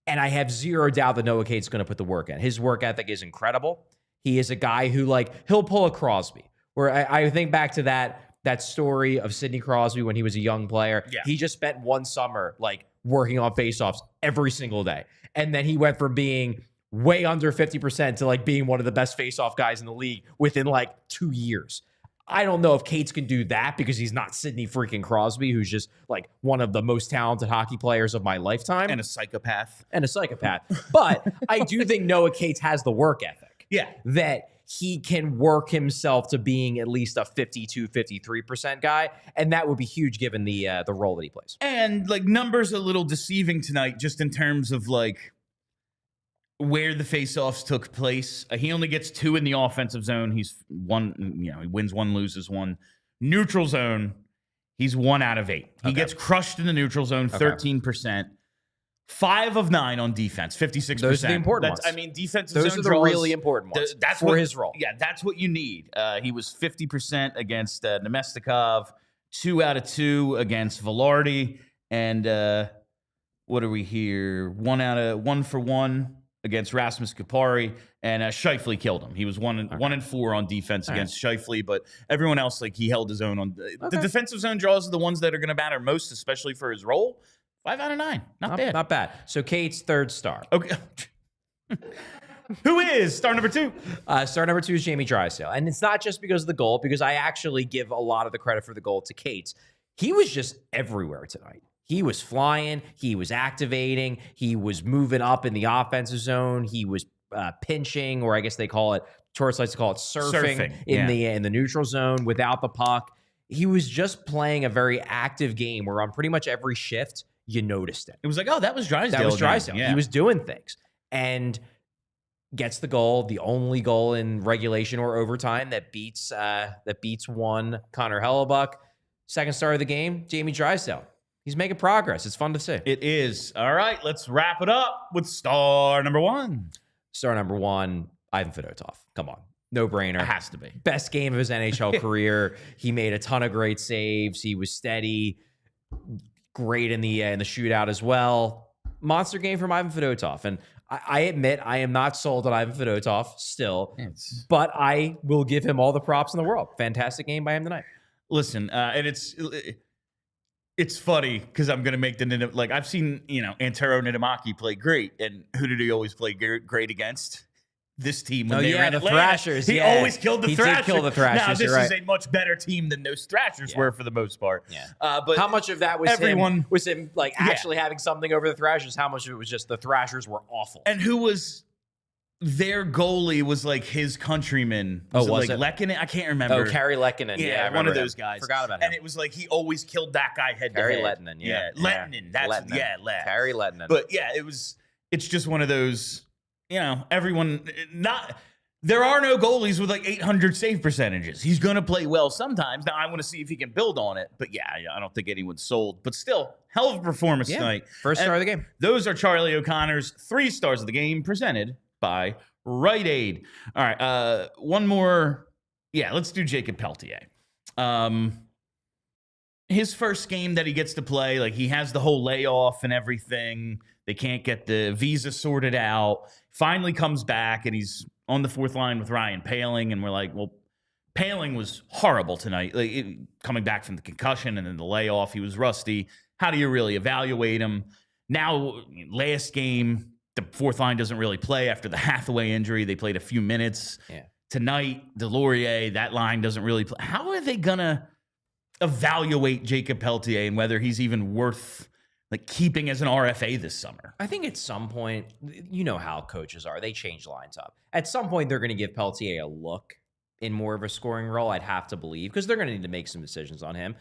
B: And I have zero doubt that Noah Cates is going to put the work in. His work ethic is incredible. He is a guy who, like, he'll pull a Crosby. Where I think back to that story of Sidney Crosby when he was a young player. Yeah. He just spent one summer, like, working on faceoffs every single day. And then he went from being way under 50% to, like, being one of the best faceoff guys in the league within, like, 2 years. I don't know if Cates can do that because he's not Sidney freaking Crosby, who's just, like, one of the most talented hockey players of my lifetime.
A: And a psychopath.
B: But I do think Noah Cates has the work ethic.
A: Yeah.
B: That he can work himself to being at least a 52, 53% guy. And that would be huge given the role that he plays.
A: And, like, numbers a little deceiving tonight just in terms of, like, where the faceoffs took place. He only gets 2 in the offensive zone. He's one, he wins 1, loses 1. Neutral zone, he's 1 out of 8. He gets crushed in the neutral zone, 13%. 5 of 9 on defense, 56%.
B: Those are the important ones.
A: I mean, defensive
B: those
A: zone
B: are the
A: draws,
B: really important ones for his role.
A: Yeah, that's what you need. He was 50% against Nemestikov, 2 out of 2 against Velarde, and what are we here? 1 for 1 against Rasmus Kupari, and Scheifele killed him. He was 1 and 4 on defense against Scheifele, but everyone else, like, he held his own on the defensive zone draws are the ones that are going to matter most, especially for his role. 5 out of 9, not bad.
B: Not bad. So Cates, 3rd star.
A: Okay. Who is star number 2?
B: Star number 2 is Jamie Drysdale, and it's not just because of the goal, because I actually give a lot of the credit for the goal to Cates. He was just everywhere tonight. He was flying. He was activating. He was moving up in the offensive zone. He was pinching, or I guess they call it, Torts likes to call it surfing in the neutral zone without the puck. He was just playing a very active game where on pretty much every shift, you noticed it.
A: It was like, oh, that was Drysdale.
B: That was Drysdale. Yeah. He was doing things. And gets the goal, the only goal in regulation or overtime that beats one Connor Hellebuck. 2nd star of the game, Jamie Drysdale. He's making progress. It's fun to see.
A: It is. All right, let's wrap it up with star number 1.
B: Star number 1, Ivan Fedotov. Come on. No brainer.
A: It has to be.
B: Best game of his NHL career. He made a ton of great saves. He was steady. Great in the shootout as well. Monster game from Ivan Fedotov. And I admit I am not sold on Ivan Fedotov still, but I will give him all the props in the world. Fantastic game by him tonight.
A: Listen, and it's funny because I'm going to make the, like, I've seen, Antero Niittymaki play great. And who did he always play great against? This team when they were in
B: the
A: Atlanta.
B: Thrashers.
A: He always killed the Thrashers.
B: He did kill the Thrashers.
A: Now, this is a much better team than those Thrashers were for the most part.
B: Yeah.
A: But
B: how much of that was him like actually having something over the Thrashers? How much of it was just the Thrashers were awful?
A: And who was their goalie was like his countryman.
B: Was
A: like
B: it?
A: Lekkinen? I can't remember.
B: Oh, Kari Lekkinen. Yeah,
A: one of
B: him.
A: those guys.
B: Forgot about him.
A: And it was like he always killed that guy head to
B: Kari
A: head.
B: Lekkinen.
A: Lettinen. That's
B: Lettinen. Kari Lettinen.
A: But yeah, it's just one of those, everyone there are no goalies with like 800 save percentages. He's going to play well sometimes. Now, I want to see if he can build on it. But yeah, I don't think anyone's sold. But still, hell of a performance tonight.
B: First star of the game.
A: Those are Charlie O'Connor's 3 stars of the game presented by Rite Aid. All right, one more. Yeah, let's do Jakob Pelletier. His first game that he gets to play, like he has the whole layoff and everything. They can't get the visa sorted out. Finally comes back, and he's on the 4th line with Ryan Poehling, and we're like, well, Poehling was horrible tonight. Like coming back from the concussion and then the layoff, he was rusty. How do you really evaluate him? Now, last game, the 4th line doesn't really play after the Hathaway injury. They played a few minutes.
B: Yeah.
A: Tonight, Delorier, that line doesn't really play. How are they going to evaluate Jakob Pelletier and whether he's even worth like keeping as an RFA this summer?
B: I think at some point, you know how coaches are. They change lines up. At some point, they're going to give Pelletier a look in more of a scoring role, I'd have to believe, because they're going to need to make some decisions on him.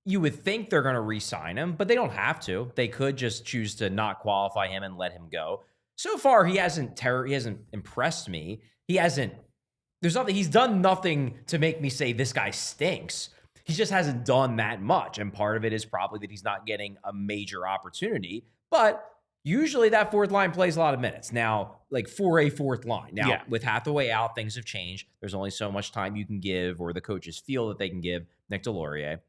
B: You would think they're going to re-sign him, but they don't have to. They could just choose to not qualify him and let him go. So far, he hasn't impressed me. He's done nothing to make me say this guy stinks. He just hasn't done that much. And part of it is probably that he's not getting a major opportunity. But usually that 4th line plays a lot of minutes. Now, like for a 4th line. Now, with Hathaway out, things have changed. There's only so much time you can give, or the coaches feel that they can give Nick Delorier.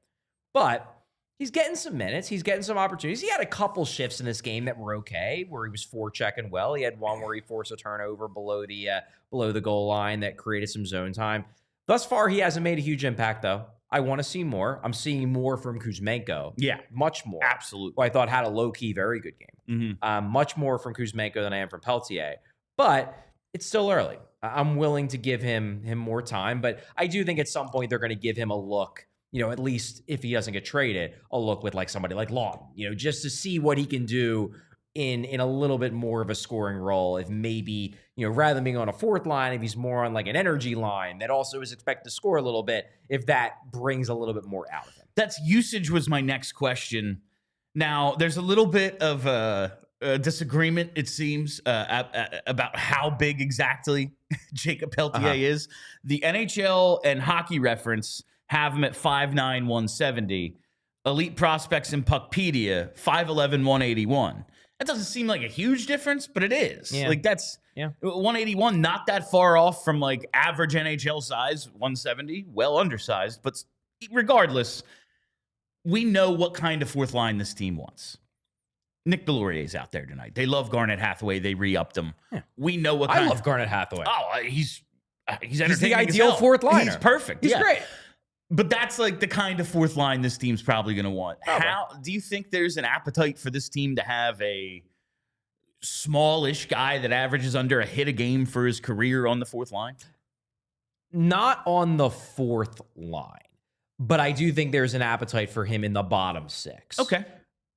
B: But he's getting some minutes. He's getting some opportunities. He had a couple shifts in this game that were okay, where he was forechecking well. He had one where he forced a turnover below the goal line that created some zone time. Thus far, he hasn't made a huge impact, though. I want to see more. I'm seeing more from Kuzmenko.
A: Yeah.
B: Much more.
A: Absolutely.
B: Who I thought had a low-key, very good game. Much more from Kuzmenko than I am from Pelletier. But it's still early. I'm willing to give him more time. But I do think at some point they're going to give him a look, at least if he doesn't get traded, a look with like somebody like Lawton, just to see what he can do in a little bit more of a scoring role. If maybe, rather than being on a 4th line, if he's more on like an energy line that also is expected to score a little bit, if that brings a little bit more out of him.
A: That's usage was my next question. Now, there's a little bit of a disagreement, it seems, about how big exactly Jakob Pelletier is. The NHL and Hockey Reference have him at 5'9", 170. Elite Prospects in Puckpedia, 5'11", 181. That doesn't seem like a huge difference, but it is.
B: Yeah.
A: Like that's 181, not that far off from like average NHL size, 170, well undersized. But regardless, we know what kind of 4th line this team wants. Nick Delorier's out there tonight. They love Garnet Hathaway. They re-upped him. Yeah. We know what
B: I love Garnet Hathaway.
A: Oh, he's entertaining.
B: He's the ideal 4th liner.
A: He's perfect.
B: He's great.
A: But that's like the kind of 4th line this team's probably going to want.
B: Probably.
A: How do you think there's an appetite for this team to have a smallish guy that averages under a hit a game for his career on the 4th line?
B: Not on the 4th line, but I do think there's an appetite for him in the bottom 6.
A: Okay.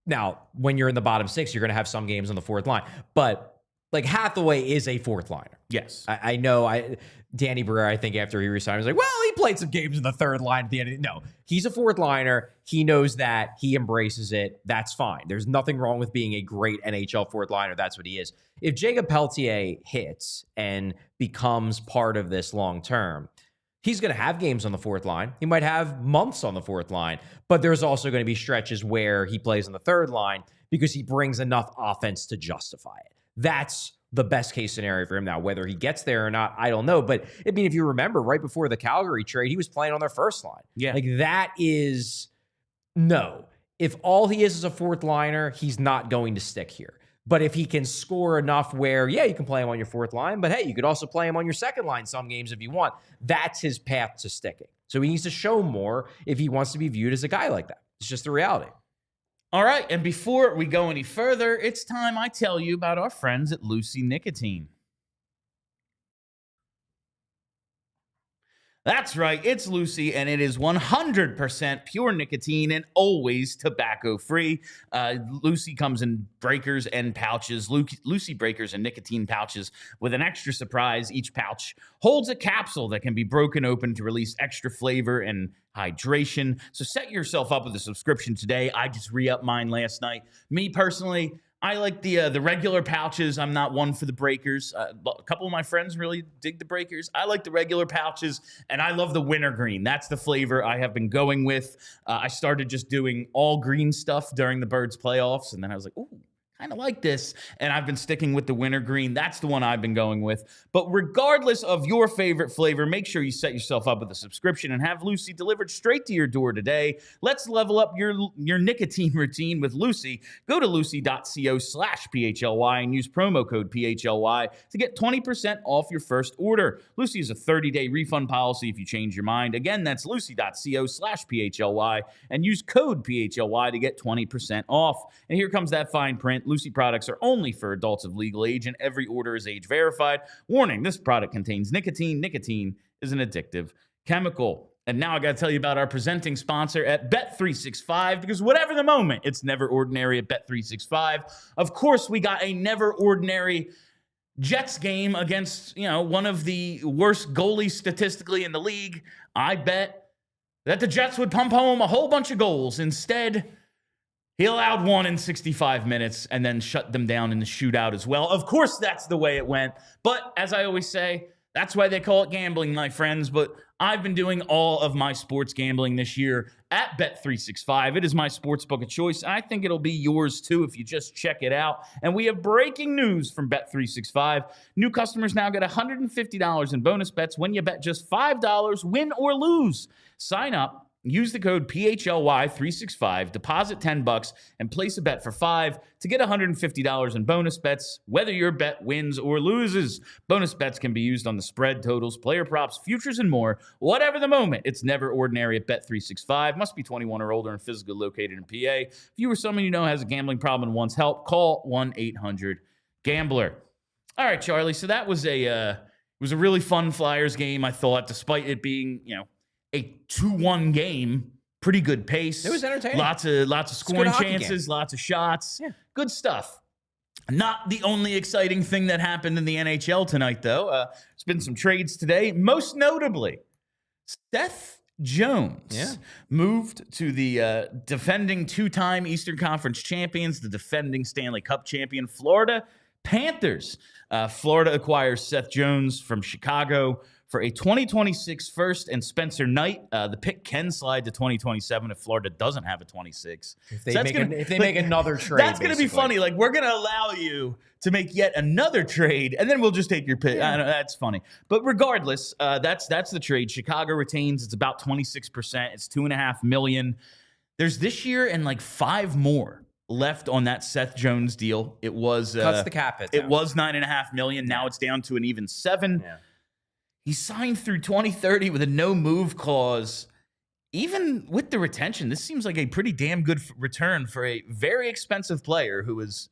B: Now, when you're in the bottom 6, you're going to have some games on the 4th line, but like Hathaway is a 4th liner.
A: Yes.
B: I know. Danny Barrera, I think after he resigned, was like, well, he played some games in the 3rd line at the end of it. No, he's a 4th liner. He knows that. He embraces it. That's fine. There's nothing wrong with being a great NHL 4th liner. That's what he is. If Jakob Pelletier hits and becomes part of this long term, he's going to have games on the 4th line. He might have months on the 4th line, but there's also going to be stretches where he plays on the 3rd line because he brings enough offense to justify it. That's the best case scenario for him. Now, whether he gets there or not, I don't know. But I mean, if you remember, right before the Calgary trade, he was playing on their 1st line.
A: Yeah.
B: Like that is no. If all he is a 4th liner, he's not going to stick here. But if he can score enough where, yeah, you can play him on your 4th line, but hey, you could also play him on your 2nd line some games if you want. That's his path to sticking. So he needs to show more if he wants to be viewed as a guy like that. It's just the reality.
A: All right, and before we go any further, it's time I tell you about our friends at Lucy Nicotine. That's right, it's Lucy, and it is 100% pure nicotine and always tobacco-free. Lucy comes in breakers and pouches, Lucy breakers and nicotine pouches with an extra surprise. Each pouch holds a capsule that can be broken open to release extra flavor and hydration. So set yourself up with a subscription today. I just re-upped mine last night. Me personally, I like the regular pouches. I'm not one for the breakers. A couple of my friends really dig the breakers. I like the regular pouches, and I love the wintergreen. That's the flavor I have been going with. I started just doing all green stuff during the Birds playoffs, and then I was like, ooh, kind of like this, and I've been sticking with the wintergreen. That's the one I've been going with. But regardless of your favorite flavor, make sure you set yourself up with a subscription and have Lucy delivered straight to your door today. Let's level up your nicotine routine with Lucy. Go to lucy.co/PHLY and use promo code PHLY to get 20% off your first order. Lucy is a 30-day refund policy if you change your mind. Again, that's lucy.co/PHLY and use code PHLY to get 20% off. And here comes that fine print. Lucy products are only for adults of legal age, and every order is age verified. Warning, this product contains nicotine. Nicotine is an addictive chemical. And now I got to tell you about our presenting sponsor at Bet365, because whatever the moment, it's never ordinary at Bet365. Of course, we got a never ordinary Jets game against, one of the worst goalies statistically in the league. I bet that the Jets would pump home a whole bunch of goals. Instead, he allowed one in 65 minutes and then shut them down in the shootout as well. Of course, that's the way it went. But as I always say, that's why they call it gambling, my friends. But I've been doing all of my sports gambling this year at Bet365. It is my sportsbook of choice, and I think it'll be yours too if you just check it out. And we have breaking news from Bet365. New customers now get $150 in bonus bets when you bet just $5, win or lose. Sign up. Use the code PHLY365, deposit $10, and place a bet for $5 to get $150 in bonus bets, whether your bet wins or loses. Bonus bets can be used on the spread, totals, player props, futures, and more. Whatever the moment, it's never ordinary at Bet365. Must be 21 or older and physically located in PA. If you or someone you know has a gambling problem and wants help, call 1-800-GAMBLER. All right, Charlie, so that was it was a really fun Flyers game, I thought, despite it being, a 2-1 game, pretty good pace.
B: It was entertaining.
A: Lots of scoring chances, lots of shots. Yeah. Good stuff. Not the only exciting thing that happened in the NHL tonight, though. There's been some trades today. Most notably, Seth Jones moved to the defending two-time Eastern Conference champions, the defending Stanley Cup champion, Florida Panthers. Florida acquires Seth Jones from Chicago for a 2026 first and Spencer Knight. The pick can slide to 2027 if Florida doesn't have a 26.
B: If they make another trade,
A: that's going to be funny. Like, we're going to allow you to make yet another trade, and then we'll just take your pick. I know, that's funny. But regardless, that's the trade. Chicago retains. It's about 26%. It's $2.5 million. There's this year and like 5 more left on that Seth Jones deal. It was
B: cuts the cap hit.
A: It was $9.5 million. Now it's down to an even 7. Yeah. He signed through 2030 with a no-move clause. Even with the retention, this seems like a pretty damn good return for a very expensive player who is,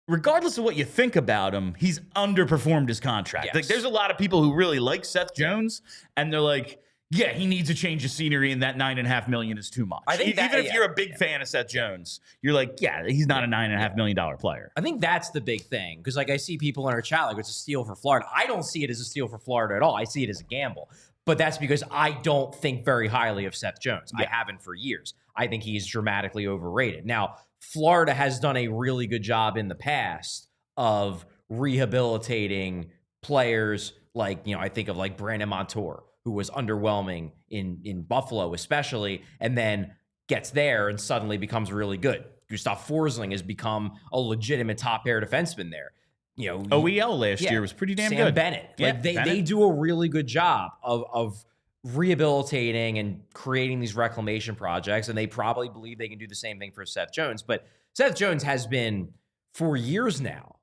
A: regardless of what you think about him, he's underperformed his contract.
B: Yes.
A: Like, there's a lot of people who really like Seth Jones, and they're like, yeah, he needs a change of scenery, and that $9.5 million is too much. I think even if you're a big fan of Seth Jones, you're like, yeah, he's not a $9.5 million player.
B: I think that's the big thing, because like I see people in our chat like it's a steal for Florida. I don't see it as a steal for Florida at all. I see it as a gamble, but that's because I don't think very highly of Seth Jones. I haven't for years. I think he's dramatically overrated. Now, Florida has done a really good job in the past of rehabilitating players like, I think of like Brandon Montour, who was underwhelming in Buffalo especially, and then gets there and suddenly becomes really good. Gustav Forsling has become a legitimate top-pair defenseman there.
A: OEL last year was pretty damn
B: Sam
A: good.
B: Bennett.
A: Yeah,
B: they do a really good job of rehabilitating and creating these reclamation projects, and they probably believe they can do the same thing for Seth Jones. But Seth Jones has been, for years now,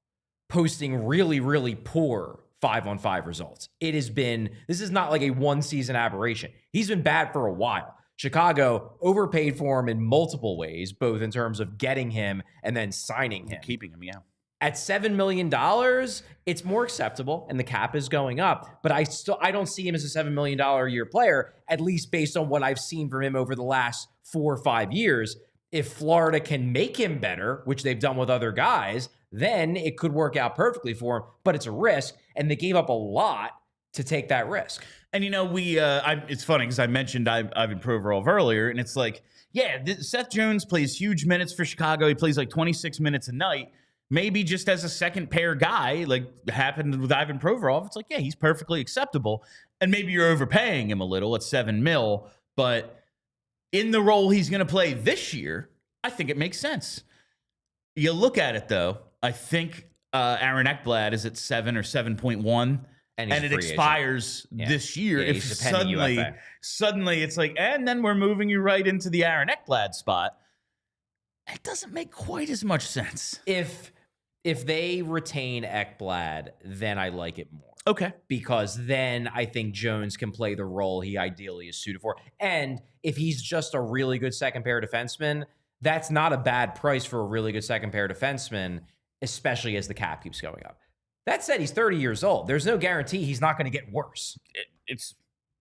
B: posting really, really poor 5-on-5 results. This is not like a one-season aberration. He's been bad for a while. Chicago overpaid for him in multiple ways, both in terms of getting him and then signing him.
A: Keeping him, yeah.
B: At $7 million, it's more acceptable, and the cap is going up. But I don't see him as a $7 million a year player, at least based on what I've seen from him over the last 4 or 5 years. If Florida can make him better, which they've done with other guys, then it could work out perfectly for him. But it's a risk, and they gave up a lot to take that risk.
A: And it's funny because I mentioned Ivan Provorov earlier, and it's like, Seth Jones plays huge minutes for Chicago. He plays like 26 minutes a night. Maybe just as a second pair guy, like happened with Ivan Provorov, it's like, he's perfectly acceptable. And maybe you're overpaying him a little at $7 million, but in the role he's going to play this year, I think it makes sense. You look at it, though, I think Aaron Ekblad is at 7 or 7.1, and it expires this year. If suddenly it's like, and then we're moving you right into the Aaron Ekblad spot, it doesn't make quite as much sense.
B: If they retain Ekblad, then I like it more.
A: Okay.
B: Because then I think Jones can play the role he ideally is suited for. And if he's just a really good second pair defenseman, that's not a bad price for a really good second pair defenseman, especially as the cap keeps going up. That said, he's 30 years old. There's no guarantee he's not going to get worse.
A: It's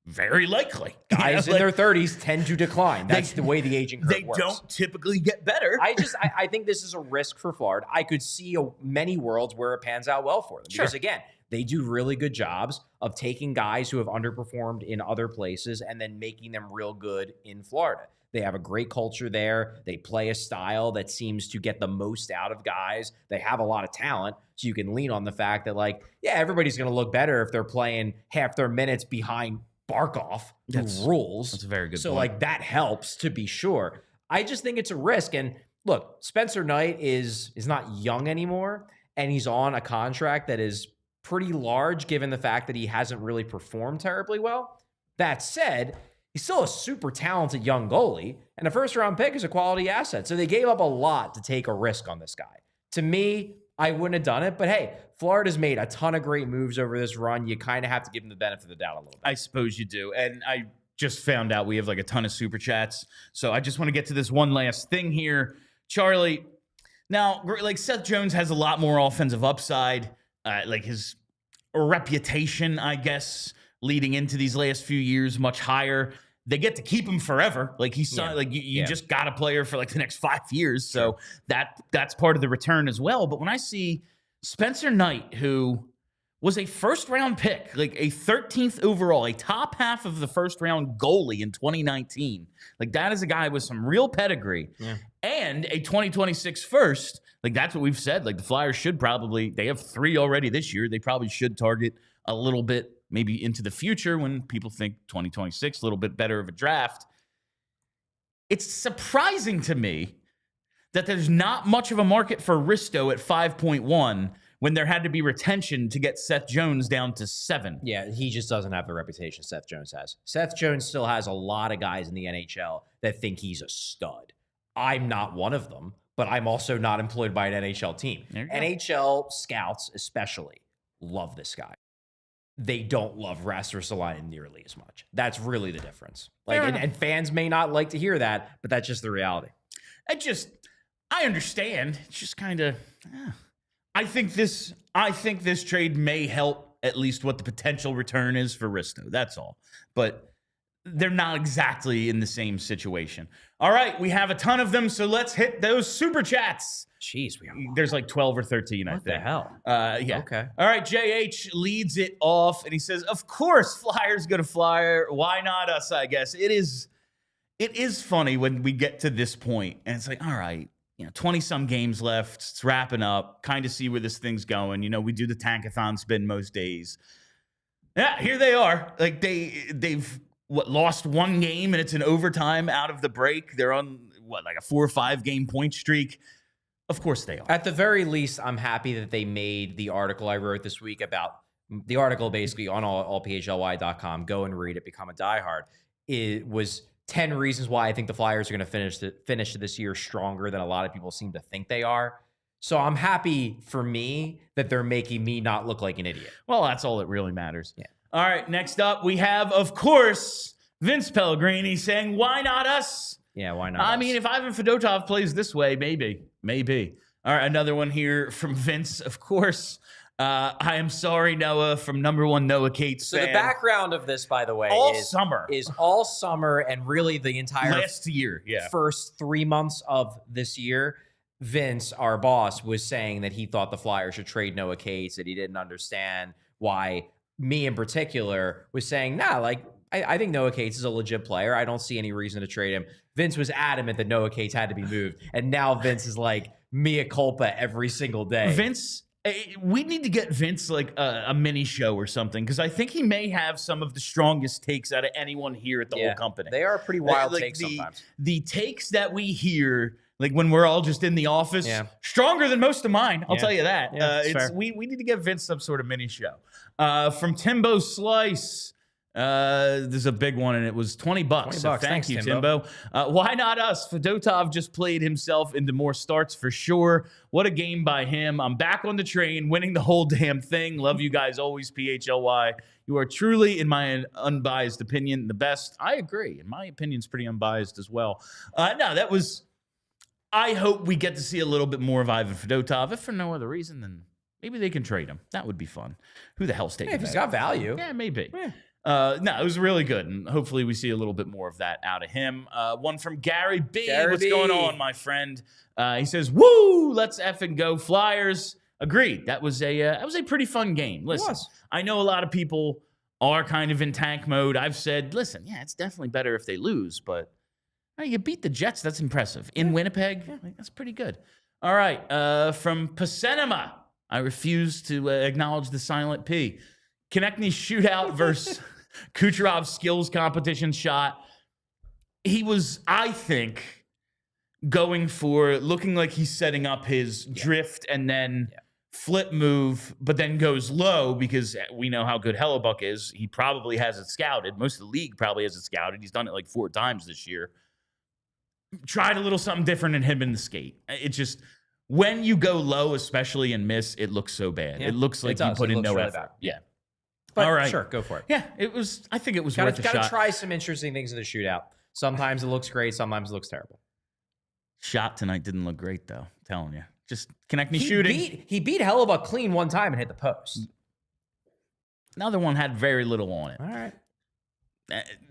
A: very likely.
B: Guys in their 30s tend to decline. That's the way the aging curve works.
A: They don't typically get better.
B: I think this is a risk for Florida. I could see many worlds where it pans out well for them. Because again, they do really good jobs of taking guys who have underperformed in other places and then making them real good in Florida. They have a great culture there. They play a style that seems to get the most out of guys. They have a lot of talent, so you can lean on the fact that, everybody's going to look better if they're playing half their minutes behind Barkov, who rules.
A: That's a very good point.
B: So, that helps, to be sure. I just think it's a risk. And look, Spencer Knight is not young anymore, and he's on a contract that is pretty large given the fact that he hasn't really performed terribly well. That said, he's still a super talented young goalie, and a first-round pick is a quality asset. So they gave up a lot to take a risk on this guy. To me, I wouldn't have done it, but hey, Florida's made a ton of great moves over this run. You kind of have to give them the benefit of the doubt a little bit.
A: I suppose you do. And I just found out we have a ton of super chats. So I just want to get to this one last thing here. Charlie, now, Seth Jones has a lot more offensive upside. His reputation, I guess, leading into these last few years, much higher. They get to keep him forever. You just got a player for the next 5 years. So that's part of the return as well. But when I see Spencer Knight, who was a first-round pick, a 13th overall, a top half of the first-round goalie in 2019, that is a guy with some real pedigree, and a 2026 first. That's what we've said. The Flyers should probably, they have 3 already this year. They probably should target a little bit maybe into the future when people think 2026, a little bit better of a draft. It's surprising to me that there's not much of a market for Risto at 5.1 when there had to be retention to get Seth Jones down to 7.
B: Yeah, he just doesn't have the reputation Seth Jones has. Seth Jones still has a lot of guys in the NHL that think he's a stud. I'm not one of them, but I'm also not employed by an NHL team. NHL scouts especially love this guy. They don't love Rasmus nearly as much. That's really the difference. And fans may not like to hear that, but that's just the reality.
A: I understand. It's just kind of, I think this trade may help at least what the potential return is for Risto. That's all. But they're not exactly in the same situation. All right, we have a ton of them, so let's hit those super chats.
B: Jeez,
A: there's 12 or 13, I think.
B: What the hell?
A: Yeah.
B: Okay.
A: All right, JH leads it off, and he says, of course, Flyers going to Flyer. Why not us, I guess? It is funny when we get to this point, and it's all right, 20-some games left. It's wrapping up. Kind of see where this thing's going. We do the tankathon spin most days. Yeah, here they are. They've lost 1 game, and it's an overtime out of the break. They're on, a 4 or 5 game point streak. Of course they are.
B: At the very least, I'm happy that they made the article I wrote this week about the article basically on allphly.com. Go and read it, become a diehard. It was 10 reasons why I think the Flyers are going to finish this year stronger than a lot of people seem to think they are. So I'm happy for me that they're making me not look like an idiot.
A: Well, that's all that really matters.
B: Yeah.
A: All right, next up, we have, of course, Vince Pellegrini saying, why not us?
B: Yeah, why not
A: I
B: us?
A: mean, if Ivan Fedotov plays this way, maybe. All All right, another one here from Vince, of course. I am sorry, Noah, from number one Noah Cates.
B: So the background of this, by the way, is all summer and really the entire
A: last year,
B: first 3 months of this year. Vince, our boss, was saying that he thought the Flyers should trade Noah Cates, that he didn't understand why me in particular was saying, nah, like, I think Noah Cates is a legit player. I don't see any reason to trade him. Vince was adamant that Noah Cates had to be moved. And now Vince is like mea culpa every single day.
A: Vince, we need to get Vince like a mini show or something, because I think he may have some of the strongest takes out of anyone here at the whole company.
B: They are pretty wild takes sometimes.
A: The takes that we hear, like when we're all just in the office, stronger than most of mine. I'll tell you that. We need to give Vince some sort of mini show. From Timbo Slice. There's a big one, and it was $20. So thank you, Timbo. Why not us? Fedotov just played himself into more starts for sure. What a game by him. I'm back on the train, winning the whole damn thing. Love you guys always, PHLY. You are truly, in my unbiased opinion, the best. I agree. And my opinion's pretty unbiased as well. No, that was... I hope we get to see a little bit more of Ivan Fedotov. If for no other reason, then maybe they can trade him. That would be fun. Who the hell's taking that?
B: If he's got value.
A: Yeah, maybe. Yeah. No, it was really good, and hopefully we see a little bit more of that out of him. One from Gary B. What's going on, my friend? He says, "Woo, let's effing go Flyers." Agreed. That was a pretty fun game. Listen, I know a lot of people are kind of in tank mode. I've said, listen, yeah, it's definitely better if they lose, but you beat the Jets. That's impressive. In Winnipeg, that's pretty good. All right, from Pacenema. I refuse to acknowledge the silent P. Konechny's shootout versus Kucherov's skills competition shot. He was, I think, going for looking like he's setting up his drift and then flip move, but then goes low because we know how good Hellebuck is. He probably has it scouted. Most of the league probably has it scouted. He's done it like 4 times this year. Tried a little something different and hit him in the skate. It just, when you go low, especially and miss, it looks so bad. It looks like you put in no effort. Yeah.
B: But
A: all right.
B: Sure, go for it.
A: Yeah, it was. I think it was worth a shot.
B: Got to try some interesting things in the shootout. Sometimes it looks great. Sometimes it looks terrible.
A: Shot tonight didn't look great, though. I'm telling you. Just Konechny shooting.
B: He beat Hellebuck clean one time and hit the post.
A: Another one had very little on it.
B: All right.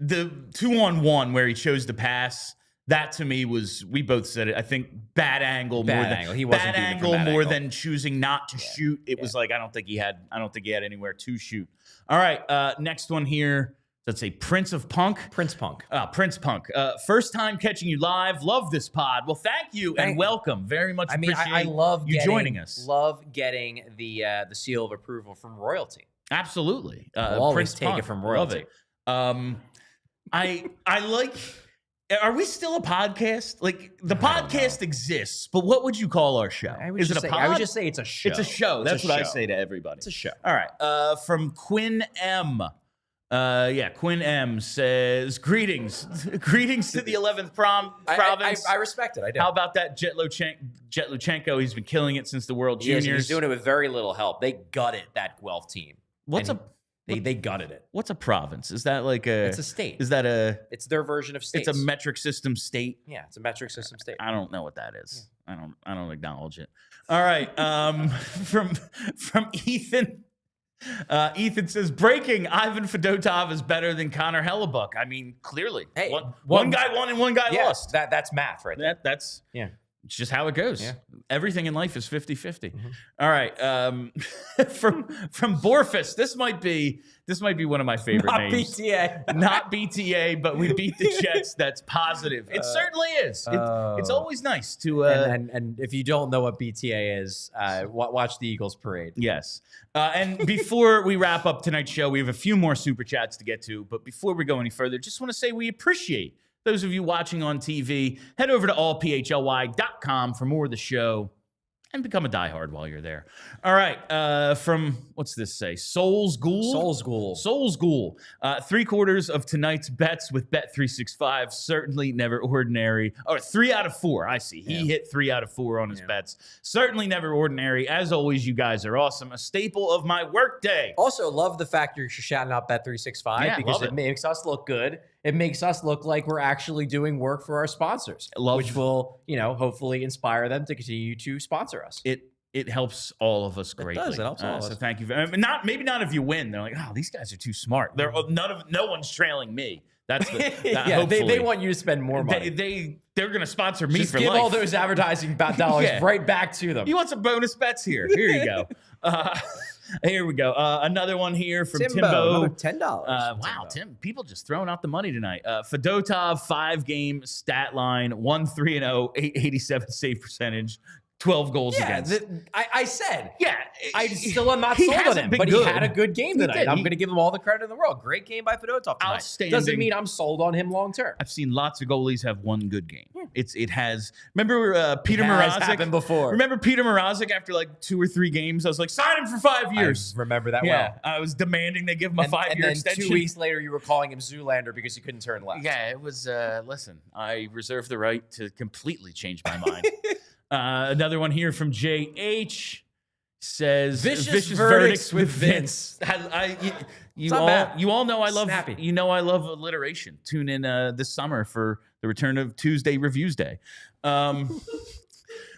A: The 2-on-1 where he chose to pass, that to me was, we both said it, I think bad angle more than choosing not to shoot. It was like I don't think he had anywhere to shoot. All right, next one here. Let's say Prince Punk. Prince Punk. First time catching you live. Love this pod. Well, thank you and welcome. Very much appreciate
B: I love
A: you joining us.
B: Love getting the seal of approval from royalty.
A: Absolutely.
B: I'll always take it from royalty.
A: Love it. I like... Are we still a podcast? Like, the podcast exists, but what would you call our show? Is it a pod?
B: I would just say it's a show.
A: It's a show. That's what I say to everybody.
B: It's a show.
A: All right. From Quinn M. Quinn M says, greetings. Greetings to the 11th province.
B: I respect it. I do.
A: How about that Jet Luchenko? He's been killing it since the World Juniors.
B: He's doing it with very little help. They gutted that Guelph team. They gutted it.
A: What's a province? Is that like a...
B: It's a state.
A: Is that a...
B: It's their version of states.
A: It's a metric system state?
B: Yeah, it's a metric system state.
A: I don't know what that is. Yeah. I don't acknowledge it. All right. From Ethan. Ethan says, breaking, Ivan Fedotov is better than Connor Hellebuck. I mean, clearly.
B: Hey,
A: one guy won and one guy lost.
B: That's math right there.
A: That's it's just how it goes. Yeah. Everything in life is 50-50. All right. From Borfus, this might be one of my favorite names. Not BTA, but we beat the Jets. That's positive. It certainly is. It's always nice to
B: and if you don't know what BTA is, watch the Eagles parade.
A: Yes. And before we wrap up tonight's show, we have a few more super chats to get to, but before we go any further, just want to say we appreciate those of you watching on TV. Head over to allphly.com for more of the show and become a diehard while you're there. All right. From, what's this say? Souls Ghoul. 3/4 of tonight's bets with Bet365. Certainly never ordinary. Oh, 3 out of 4. I see. He hit 3 out of 4 on his bets. Certainly never ordinary. As always, you guys are awesome. A staple of my workday.
B: Also, love the fact you're shouting out Bet365 because it makes us look good. It makes us look like we're actually doing work for our sponsors, which will, hopefully inspire them to continue to sponsor us.
A: It helps all of us greatly.
B: It does. It helps all of us.
A: So thank you. Maybe not if you win. They're like, oh, these guys are too smart. No one's trailing me. That's
B: they want you to spend more money.
A: They're going to sponsor me
B: Just
A: for
B: give
A: life.
B: all those advertising dollars right back to them.
A: You want some bonus bets here? Here you go. Here we go. Another one here from Timbo.
B: Another $10.
A: Wow, Tim, people just throwing out the money tonight. Fedotov, 5-game stat line, 1-3-0, 887 save percentage, 12 goals against.
B: I said.
A: Yeah.
B: I still am not sold on him, but he had a good game tonight. I'm going to give him all the credit in the world. Great game by Fedotov tonight.
A: Outstanding.
B: Doesn't mean I'm sold on him long term.
A: I've seen lots of goalies have one good game. It has. Remember Peter Mrazek?
B: Happened before.
A: Remember Peter Mrazek after like 2 or 3 games? I was like, sign him for 5 years.
B: I remember that
A: well.
B: well.
A: I was demanding they give him a 5-year extension.
B: 2 weeks later, you were calling him Zoolander because he couldn't turn left.
A: Yeah, it was. Listen, I reserve the right to completely change my mind. Another one here from JH says
B: vicious verdicts with Vince.
A: You all know I love Snappy. You know I love alliteration. Tune in this summer for the return of Tuesday Reviews Day.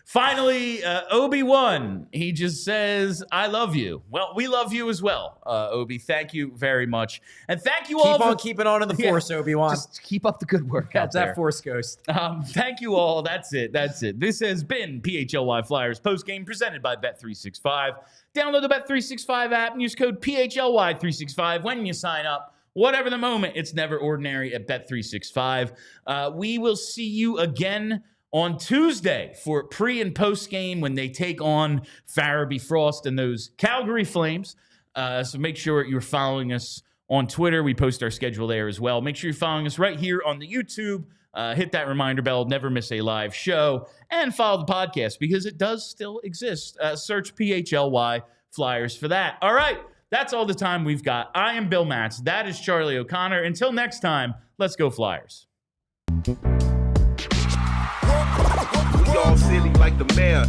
A: Finally, Obi-Wan, he just says, I love you. Well, we love you as well, Obi. Thank you very much. And thank you all.
B: Keep on keeping on in the Force, Obi-Wan.
A: Just keep up the good work out
B: there.
A: That's
B: that Force ghost.
A: Thank you all. That's it. This has been PHLY Flyers postgame presented by Bet365. Download the Bet365 app and use code PHLY365 when you sign up. Whatever the moment, it's never ordinary at Bet365. We will see you again on Tuesday for pre and post game when they take on Farabee Frost and those Calgary Flames. So make sure you're following us on Twitter. We post our schedule there as well. Make sure you're following us right here on the YouTube. Hit that reminder bell. Never miss a live show. And follow the podcast because it does still exist. Search PHLY Flyers for that. All right. That's all the time we've got. I am Bill Matz. That is Charlie O'Connor. Until next time, let's go Flyers.
C: We all silly like the mayor.